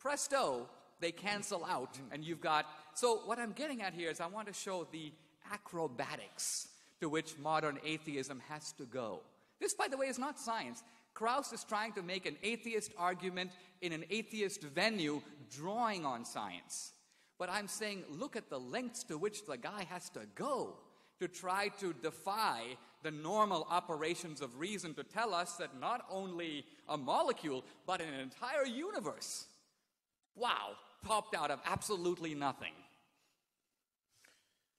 presto, they cancel out, and you've got... So what I'm getting at here is I want to show the acrobatics to which modern atheism has to go. This, by the way, is not science. Krauss is trying to make an atheist argument in an atheist venue, drawing on science. But I'm saying, look at the lengths to which the guy has to go to try to defy the normal operations of reason to tell us that not only a molecule, but an entire universe, wow, popped out of absolutely nothing.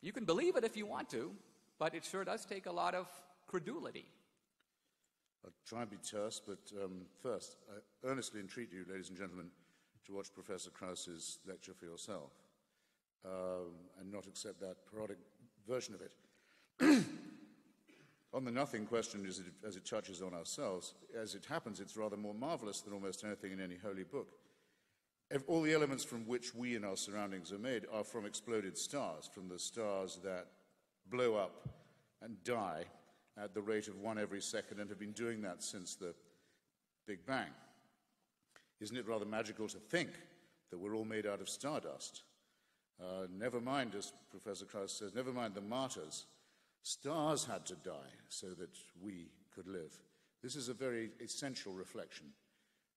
You can believe it if you want to, but it sure does take a lot of credulity. I'll try and be terse, but first, I earnestly entreat you, ladies and gentlemen, to watch Professor Krauss's lecture for yourself and not accept that parodic version of it. On the nothing question, as it touches on ourselves, as it happens, it's rather more marvelous than almost anything in any holy book. All the elements from which we and our surroundings are made are from exploded stars, from the stars that blow up and die at the rate of 1 every second and have been doing that since the Big Bang. Isn't it rather magical to think that we're all made out of stardust? Never mind, as Professor Krauss says, never mind the martyrs. Stars had to die so that we could live. This is a very essential reflection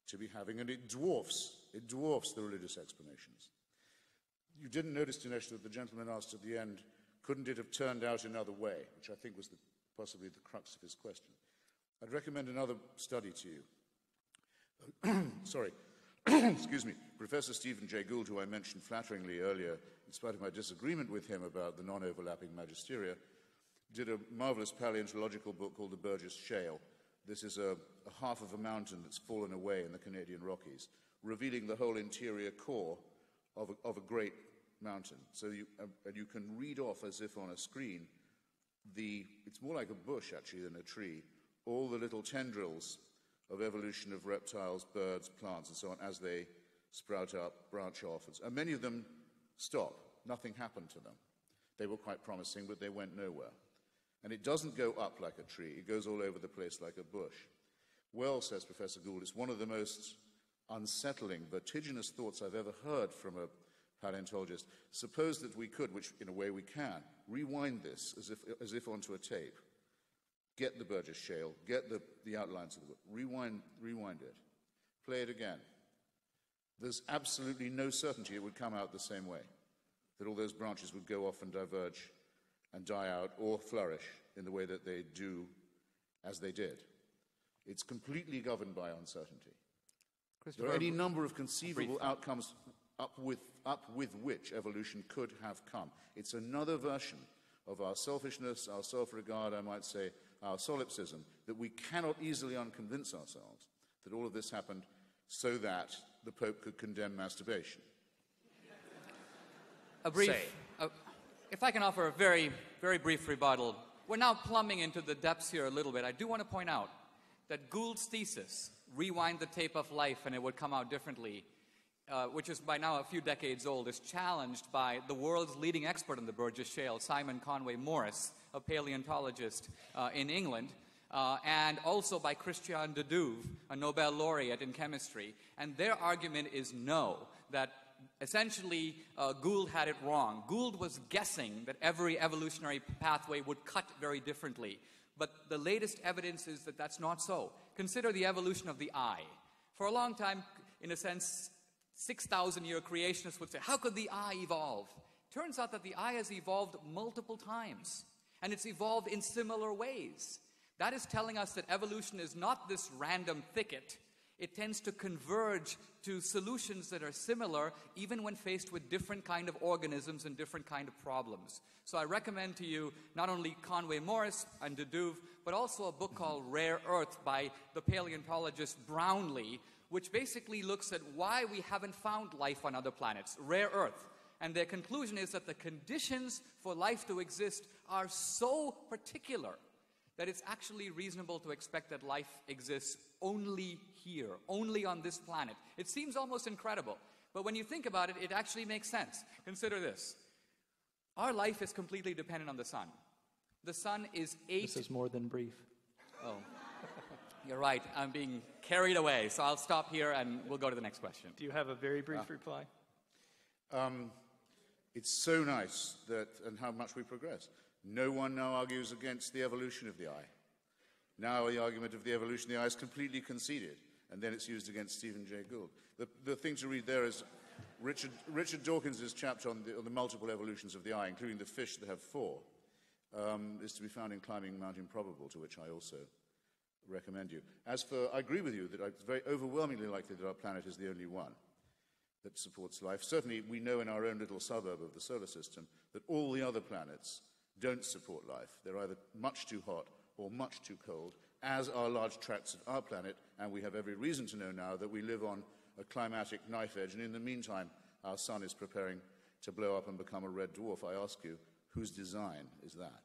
to be having, and it dwarfs the religious explanations. You didn't notice, Dinesh, that the gentleman asked at the end, couldn't it have turned out another way, which I think was possibly the crux of his question. I'd recommend another study to you. Sorry. Excuse me. Professor Stephen Jay Gould, who I mentioned flatteringly earlier, in spite of my disagreement with him about the non-overlapping magisteria, did a marvelous paleontological book called The Burgess Shale. This is a half of a mountain that's fallen away in the Canadian Rockies, revealing the whole interior core of a great mountain. So you can read off as if on a screen it's more like a bush actually than a tree, all the little tendrils of evolution of reptiles, birds, plants, and so on as they sprout up, branch off. And many of them stop. Nothing happened to them. They were quite promising, but they went nowhere. And it doesn't go up like a tree. It goes all over the place like a bush. Well, says Professor Gould, it's one of the most unsettling, vertiginous thoughts I've ever heard from a paleontologist. Suppose that we could, which in a way we can, rewind this as if onto a tape. Get the Burgess Shale, get the outlines of the book, rewind it, play it again. There's absolutely no certainty it would come out the same way, that all those branches would go off and diverge and die out or flourish in the way that they do as they did. It's completely governed by uncertainty. There are any number of conceivable outcomes up with which evolution could have come. It's another version of our selfishness, our self-regard, I might say, our solipsism, that we cannot easily unconvince ourselves that all of this happened so that the Pope could condemn masturbation. If I can offer a very, very brief rebuttal. We're now plumbing into the depths here a little bit. I do want to point out that Gould's thesis, rewind the tape of life and it would come out differently, which is by now a few decades old, is challenged by the world's leading expert in the Burgess Shale, Simon Conway Morris, a paleontologist in England, and also by Christian de Duve, a Nobel laureate in chemistry. And their argument is no, that essentially Gould had it wrong. Gould was guessing that every evolutionary pathway would cut very differently. But the latest evidence is that that's not so. Consider the evolution of the eye. For a long time, in a sense, 6,000-year creationists would say, how could the eye evolve? Turns out that the eye has evolved multiple times, and it's evolved in similar ways. That is telling us that evolution is not this random thicket. It tends to converge to solutions that are similar, even when faced with different kind of organisms and different kind of problems. So I recommend to you not only Conway Morris and de Duve, but also a book called Rare Earth by the paleontologist Brownlee, which basically looks at why we haven't found life on other planets, rare earth. And their conclusion is that the conditions for life to exist are so particular that it's actually reasonable to expect that life exists only here, only on this planet. It seems almost incredible, but when you think about it, it actually makes sense. Consider this. Our life is completely dependent on the sun. The sun is This is more than brief. Oh. You're right. I'm being carried away, so I'll stop here and we'll go to the next question. Do you have a very brief reply? It's so nice and how much we progress. No one now argues against the evolution of the eye. Now the argument of the evolution of the eye is completely conceded, and then it's used against Stephen Jay Gould. The thing to read there is Richard Dawkins' chapter on the multiple evolutions of the eye, including the fish that have four, is to be found in Climbing Mount Improbable, to which I also recommend you. I agree with you that it's very overwhelmingly likely that our planet is the only one that supports life. Certainly, we know in our own little suburb of the solar system that all the other planets don't support life. They're either much too hot or much too cold, as are large tracts of our planet, and we have every reason to know now that we live on a climatic knife edge, and in the meantime, our sun is preparing to blow up and become a red dwarf. I ask you, whose design is that?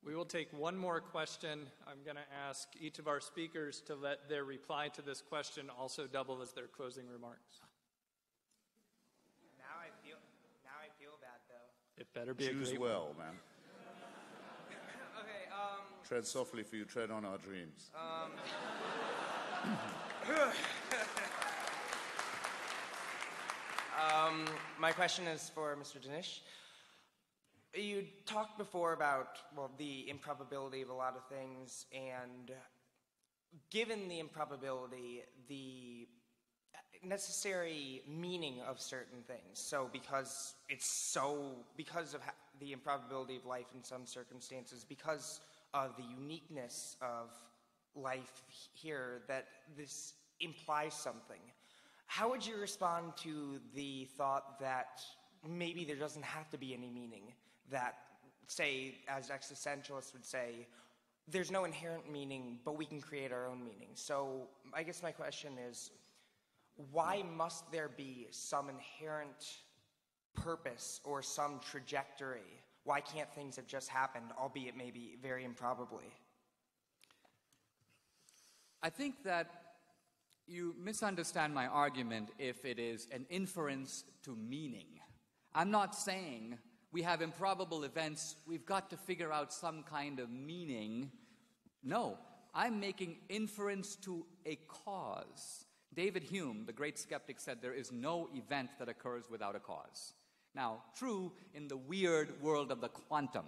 We will take one more question. I'm going to ask each of our speakers to let their reply to this question also double as their closing remarks. Now I feel bad, though. It better be a great Choose well, man. Okay, Tread softly, for you tread on our dreams. My question is for Mr. Dinesh. You talked before about, the improbability of a lot of things, and given the improbability, the necessary meaning of certain things. So because of the improbability of life in some circumstances, because of the uniqueness of life here, that this implies something. How would you respond to the thought that maybe there doesn't have to be any meaning, that say, as existentialists would say, there's no inherent meaning, but we can create our own meaning. So I guess my question is, why must there be some inherent purpose or some trajectory? Why can't things have just happened, albeit maybe very improbably? I think that you misunderstand my argument if it is an inference to meaning. I'm not saying we have improbable events, we've got to figure out some kind of meaning. No, I'm making inference to a cause. David Hume, the great skeptic, said there is no event that occurs without a cause. Now, true, in the weird world of the quantum,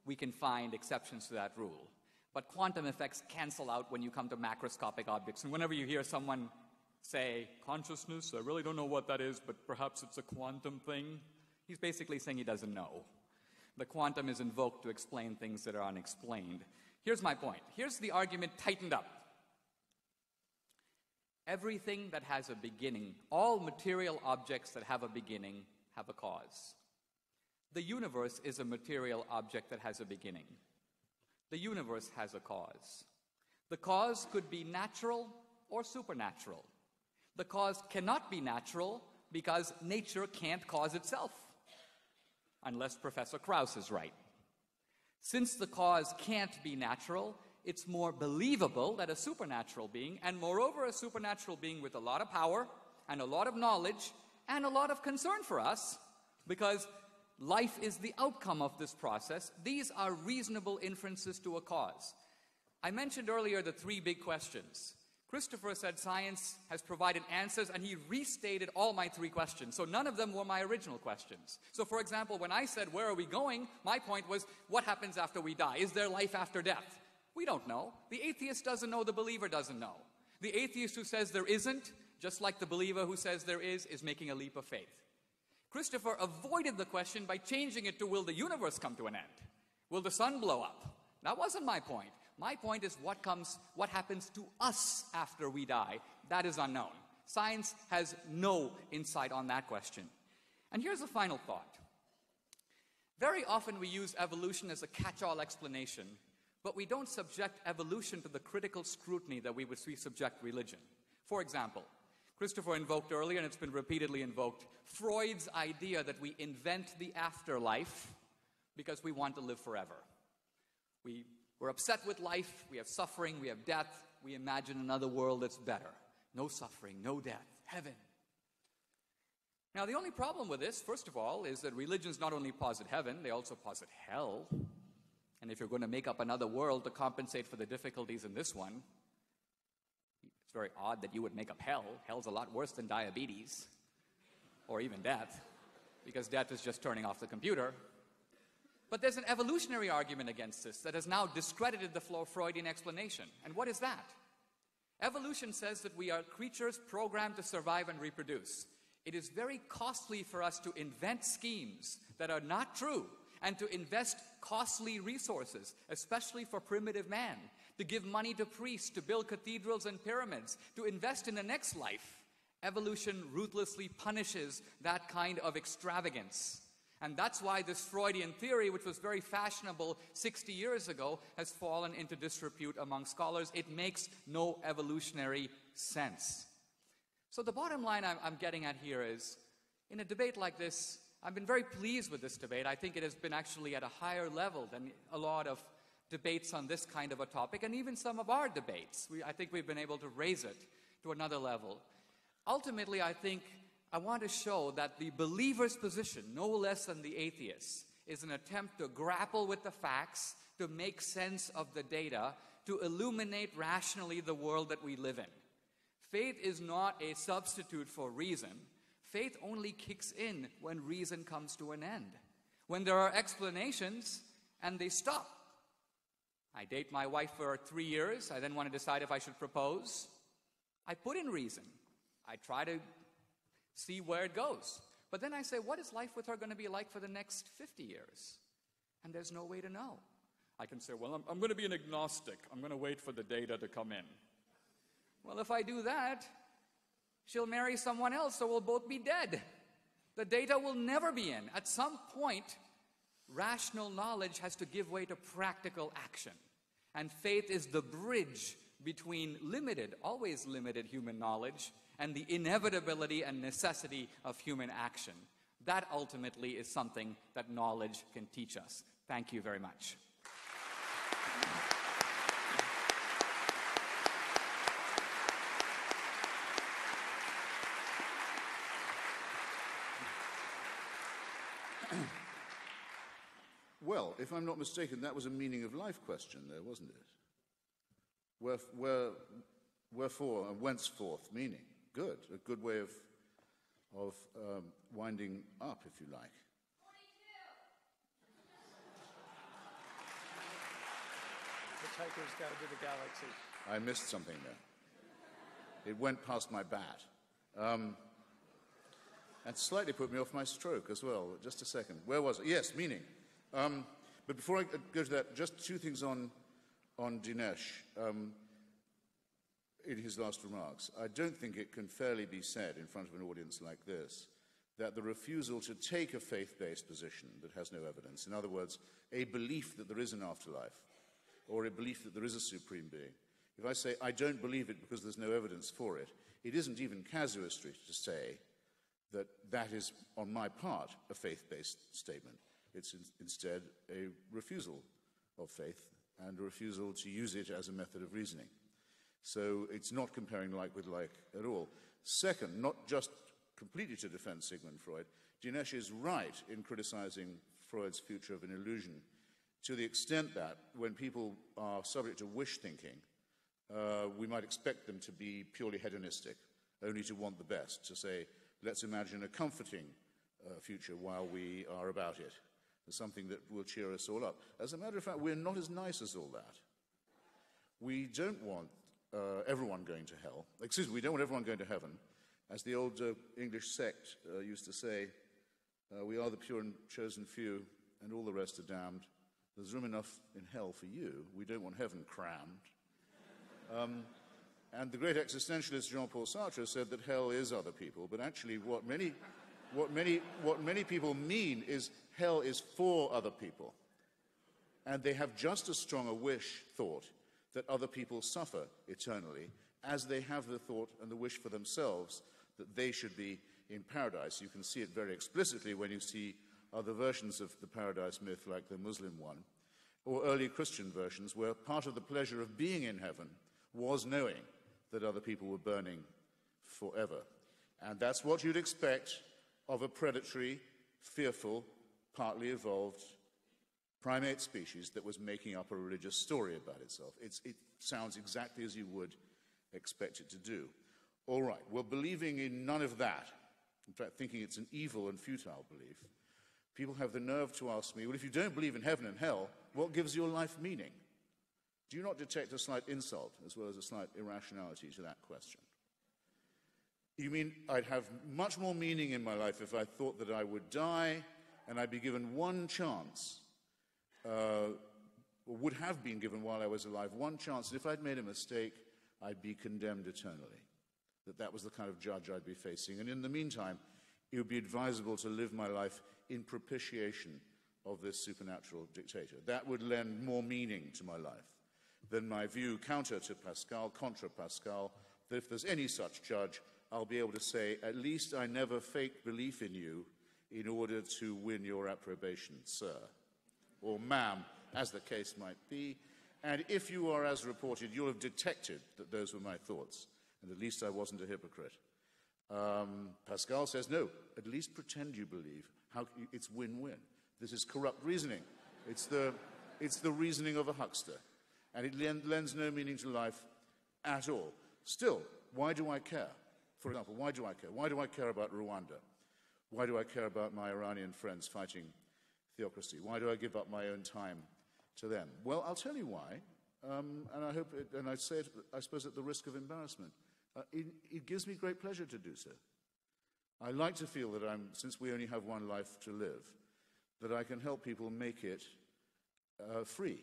we can find exceptions to that rule. But quantum effects cancel out when you come to macroscopic objects. And whenever you hear someone say, consciousness, I really don't know what that is, but perhaps it's a quantum thing, he's basically saying he doesn't know. The quantum is invoked to explain things that are unexplained. Here's my point. Here's the argument tightened up. Everything that has a beginning, all material objects that have a beginning, have a cause. The universe is a material object that has a beginning. The universe has a cause. The cause could be natural or supernatural. The cause cannot be natural because nature can't cause itself, unless Professor Krauss is right. Since the cause can't be natural, it's more believable that a supernatural being, and moreover a supernatural being with a lot of power and a lot of knowledge and a lot of concern for us, because life is the outcome of this process. These are reasonable inferences to a cause. I mentioned earlier the three big questions. Christopher said science has provided answers, and he restated all my three questions. So none of them were my original questions. So for example, when I said, where are we going? My point was, what happens after we die? Is there life after death? We don't know. The atheist doesn't know, the believer doesn't know. The atheist who says there isn't, just like the believer who says there is making a leap of faith. Christopher avoided the question by changing it to, will the universe come to an end? Will the sun blow up? That wasn't my point. My point is what happens to us after we die. That is unknown. Science has no insight on that question. And here's a final thought. Very often we use evolution as a catch-all explanation, but we don't subject evolution to the critical scrutiny that we subject religion. For example, Christopher invoked earlier, and it's been repeatedly invoked, Freud's idea that we invent the afterlife because we want to live forever. We're upset with life, we have suffering, we have death, we imagine another world that's better. No suffering, no death, heaven. Now, the only problem with this, first of all, is that religions not only posit heaven, they also posit hell. And if you're going to make up another world to compensate for the difficulties in this one, it's very odd that you would make up hell. Hell's a lot worse than diabetes, or even death, because death is just turning off the computer. But there's an evolutionary argument against this that has now discredited the Freudian explanation. And what is that? Evolution says that we are creatures programmed to survive and reproduce. It is very costly for us to invent schemes that are not true and to invest costly resources, especially for primitive man, to give money to priests, to build cathedrals and pyramids, to invest in the next life. Evolution ruthlessly punishes that kind of extravagance. And that's why this Freudian theory, which was very fashionable 60 years ago, has fallen into disrepute among scholars. It makes no evolutionary sense. So the bottom line I'm getting at here is, in a debate like this, I've been very pleased with this debate. I think it has been actually at a higher level than a lot of debates on this kind of a topic, and even some of our debates. I think we've been able to raise it to another level. Ultimately, I want to show that the believer's position, no less than the atheist, is an attempt to grapple with the facts, to make sense of the data, to illuminate rationally the world that we live in. Faith is not a substitute for reason. Faith only kicks in when reason comes to an end. When there are explanations and they stop. I date my wife for 3 years. I then want to decide if I should propose. I put in reason. I try to see where it goes. But then I say, what is life with her going to be like for the next 50 years? And there's no way to know. I can say, well, I'm going to be an agnostic. I'm going to wait for the data to come in. Well, if I do that, she'll marry someone else, so we'll both be dead. The data will never be in. At some point, Rational knowledge has to give way to practical action. And faith is the bridge between limited, always limited human knowledge and the inevitability and necessity of human action. That ultimately is something that knowledge can teach us. Thank you very much. Well, if I'm not mistaken, that was a meaning of life question there, wasn't it? Wherefore and whenceforth meaning. Good. A good way of winding up, if you like. 42. Hitchhiker's Guide to the Galaxy. I missed something there. It went past my bat. And slightly put me off my stroke as well. Just a second. Where was it? Yes, meaning. But before I go to that, just two things on Dinesh in his last remarks. I don't think it can fairly be said in front of an audience like this that the refusal to take a faith-based position that has no evidence, in other words, a belief that there is an afterlife, or a belief that there is a supreme being, if I say I don't believe it because there's no evidence for it, it isn't even casuistry to say that that is, on my part, a faith-based statement. It's instead a refusal of faith and a refusal to use it as a method of reasoning. So it's not comparing like with like at all. Second, not just completely to defend Sigmund Freud, Dinesh is right in criticizing Freud's future of an illusion to the extent that when people are subject to wish thinking, we might expect them to be purely hedonistic, only to want the best, to say, let's imagine a comforting future while we are about it, something that will cheer us all up. As a matter of fact, we're not as nice as all that. We don't want everyone going to hell. Excuse me, we don't want everyone going to heaven. As the old English sect used to say, we are the pure and chosen few, and all the rest are damned. There's room enough in hell for you. We don't want heaven crammed. And the great existentialist Jean-Paul Sartre said that hell is other people, but actually what many people mean is hell is for other people. And they have just as strong a wish, thought, that other people suffer eternally as they have the thought and the wish for themselves that they should be in paradise. You can see it very explicitly when you see other versions of the paradise myth, like the Muslim one, or early Christian versions, where part of the pleasure of being in heaven was knowing that other people were burning forever. And that's what you'd expect of a predatory, fearful, partly evolved primate species that was making up a religious story about itself. It sounds exactly as you would expect it to do. All right, well, believing in none of that, in fact, thinking it's an evil and futile belief, people have the nerve to ask me, well, if you don't believe in heaven and hell, what gives your life meaning? Do you not detect a slight insult as well as a slight irrationality to that question? You mean I'd have much more meaning in my life if I thought that I would die and I'd be given one chance, or would have been given while I was alive, one chance, and if I'd made a mistake, I'd be condemned eternally. That was the kind of judge I'd be facing. And in the meantime, it would be advisable to live my life in propitiation of this supernatural dictator. That would lend more meaning to my life than my view counter to Pascal, contra Pascal, that if there's any such judge, I'll be able to say, at least I never faked belief in you in order to win your approbation, sir, or ma'am, as the case might be. And if you are as reported, you'll have detected that those were my thoughts, and at least I wasn't a hypocrite. Pascal says, no, at least pretend you believe. It's win-win. This is corrupt reasoning. It's the reasoning of a huckster. And it lends no meaning to life at all. Still, why do I care? For example, why do I care? Why do I care about Rwanda? Why do I care about my Iranian friends fighting theocracy? Why do I give up my own time to them? Well, I'll tell you why, and I hope, and I say it, I suppose, at the risk of embarrassment. It gives me great pleasure to do so. I like to feel that since we only have one life to live, that I can help people make it free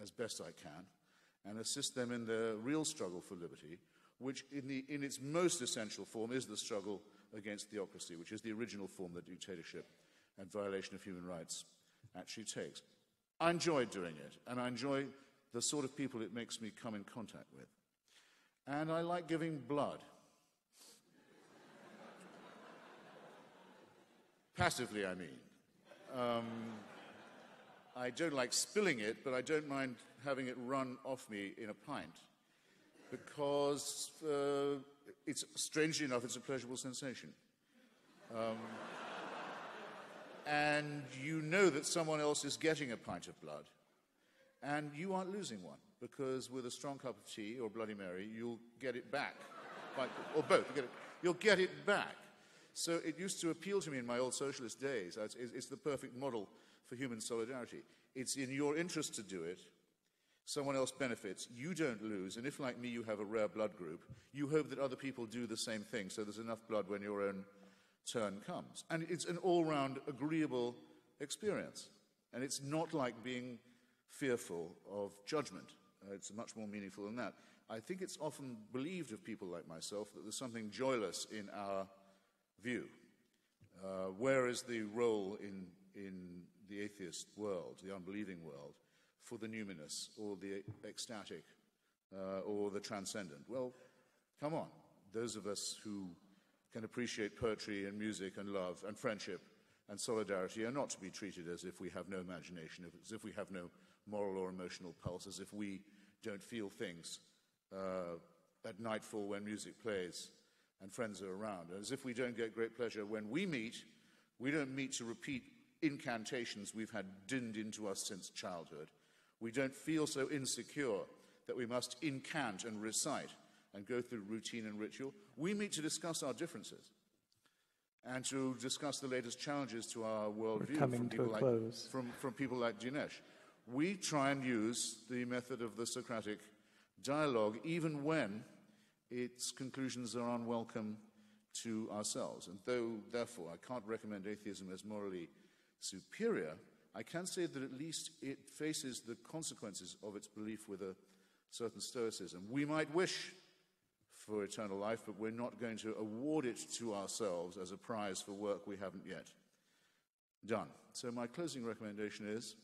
as best I can, and assist them in their real struggle for liberty, which in its most essential form is the struggle against theocracy, which is the original form of dictatorship and violation of human rights actually takes. I enjoy doing it, and I enjoy the sort of people it makes me come in contact with. And I like giving blood. Passively, I mean. I don't like spilling it, but I don't mind having it run off me in a pint, because it's, strangely enough, it's a pleasurable sensation. And you know that someone else is getting a pint of blood, and you aren't losing one, because with a strong cup of tea or Bloody Mary, you'll get it back. Or both. You'll get it back. So it used to appeal to me in my old socialist days. It's the perfect model for human solidarity. It's in your interest to do it. Someone else benefits. You don't lose. And if, like me, you have a rare blood group, you hope that other people do the same thing, so there's enough blood when your own turn comes. And it's an all-round agreeable experience. And it's not like being fearful of judgment. It's much more meaningful than that. I think it's often believed of people like myself that there's something joyless in our view. Where is the role in the atheist world, the unbelieving world, for the numinous or the ecstatic or the transcendent? Well, come on. Those of us who can appreciate poetry and music and love and friendship and solidarity are not to be treated as if we have no imagination, as if we have no moral or emotional pulse, as if we don't feel things at nightfall when music plays and friends are around, as if we don't get great pleasure when we meet. We don't meet to repeat incantations we've had dinned into us since childhood. We don't feel so insecure that we must incant and recite and go through routine and ritual. We meet to discuss our differences and to discuss the latest challenges to our worldview from people like Dinesh. We try and use the method of the Socratic dialogue even when its conclusions are unwelcome to ourselves. And though, therefore, I can't recommend atheism as morally superior, I can say that at least it faces the consequences of its belief with a certain stoicism. We might wish for eternal life, but we're not going to award it to ourselves as a prize for work we haven't yet done. So my closing recommendation is,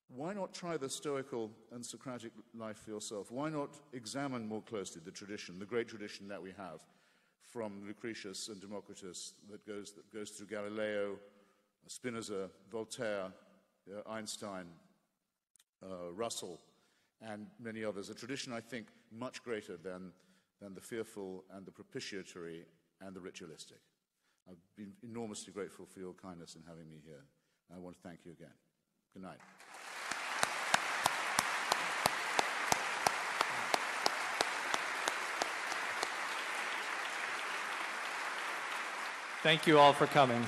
why not try the Stoical and Socratic life for yourself? Why not examine more closely the tradition, the great tradition that we have from Lucretius and Democritus that goes through Galileo, Spinoza, Voltaire, Einstein, Russell, and many others. A tradition, I think, much greater than the fearful and the propitiatory and the ritualistic. I've been enormously grateful for your kindness in having me here. I want to thank you again. Good night. Thank you all for coming.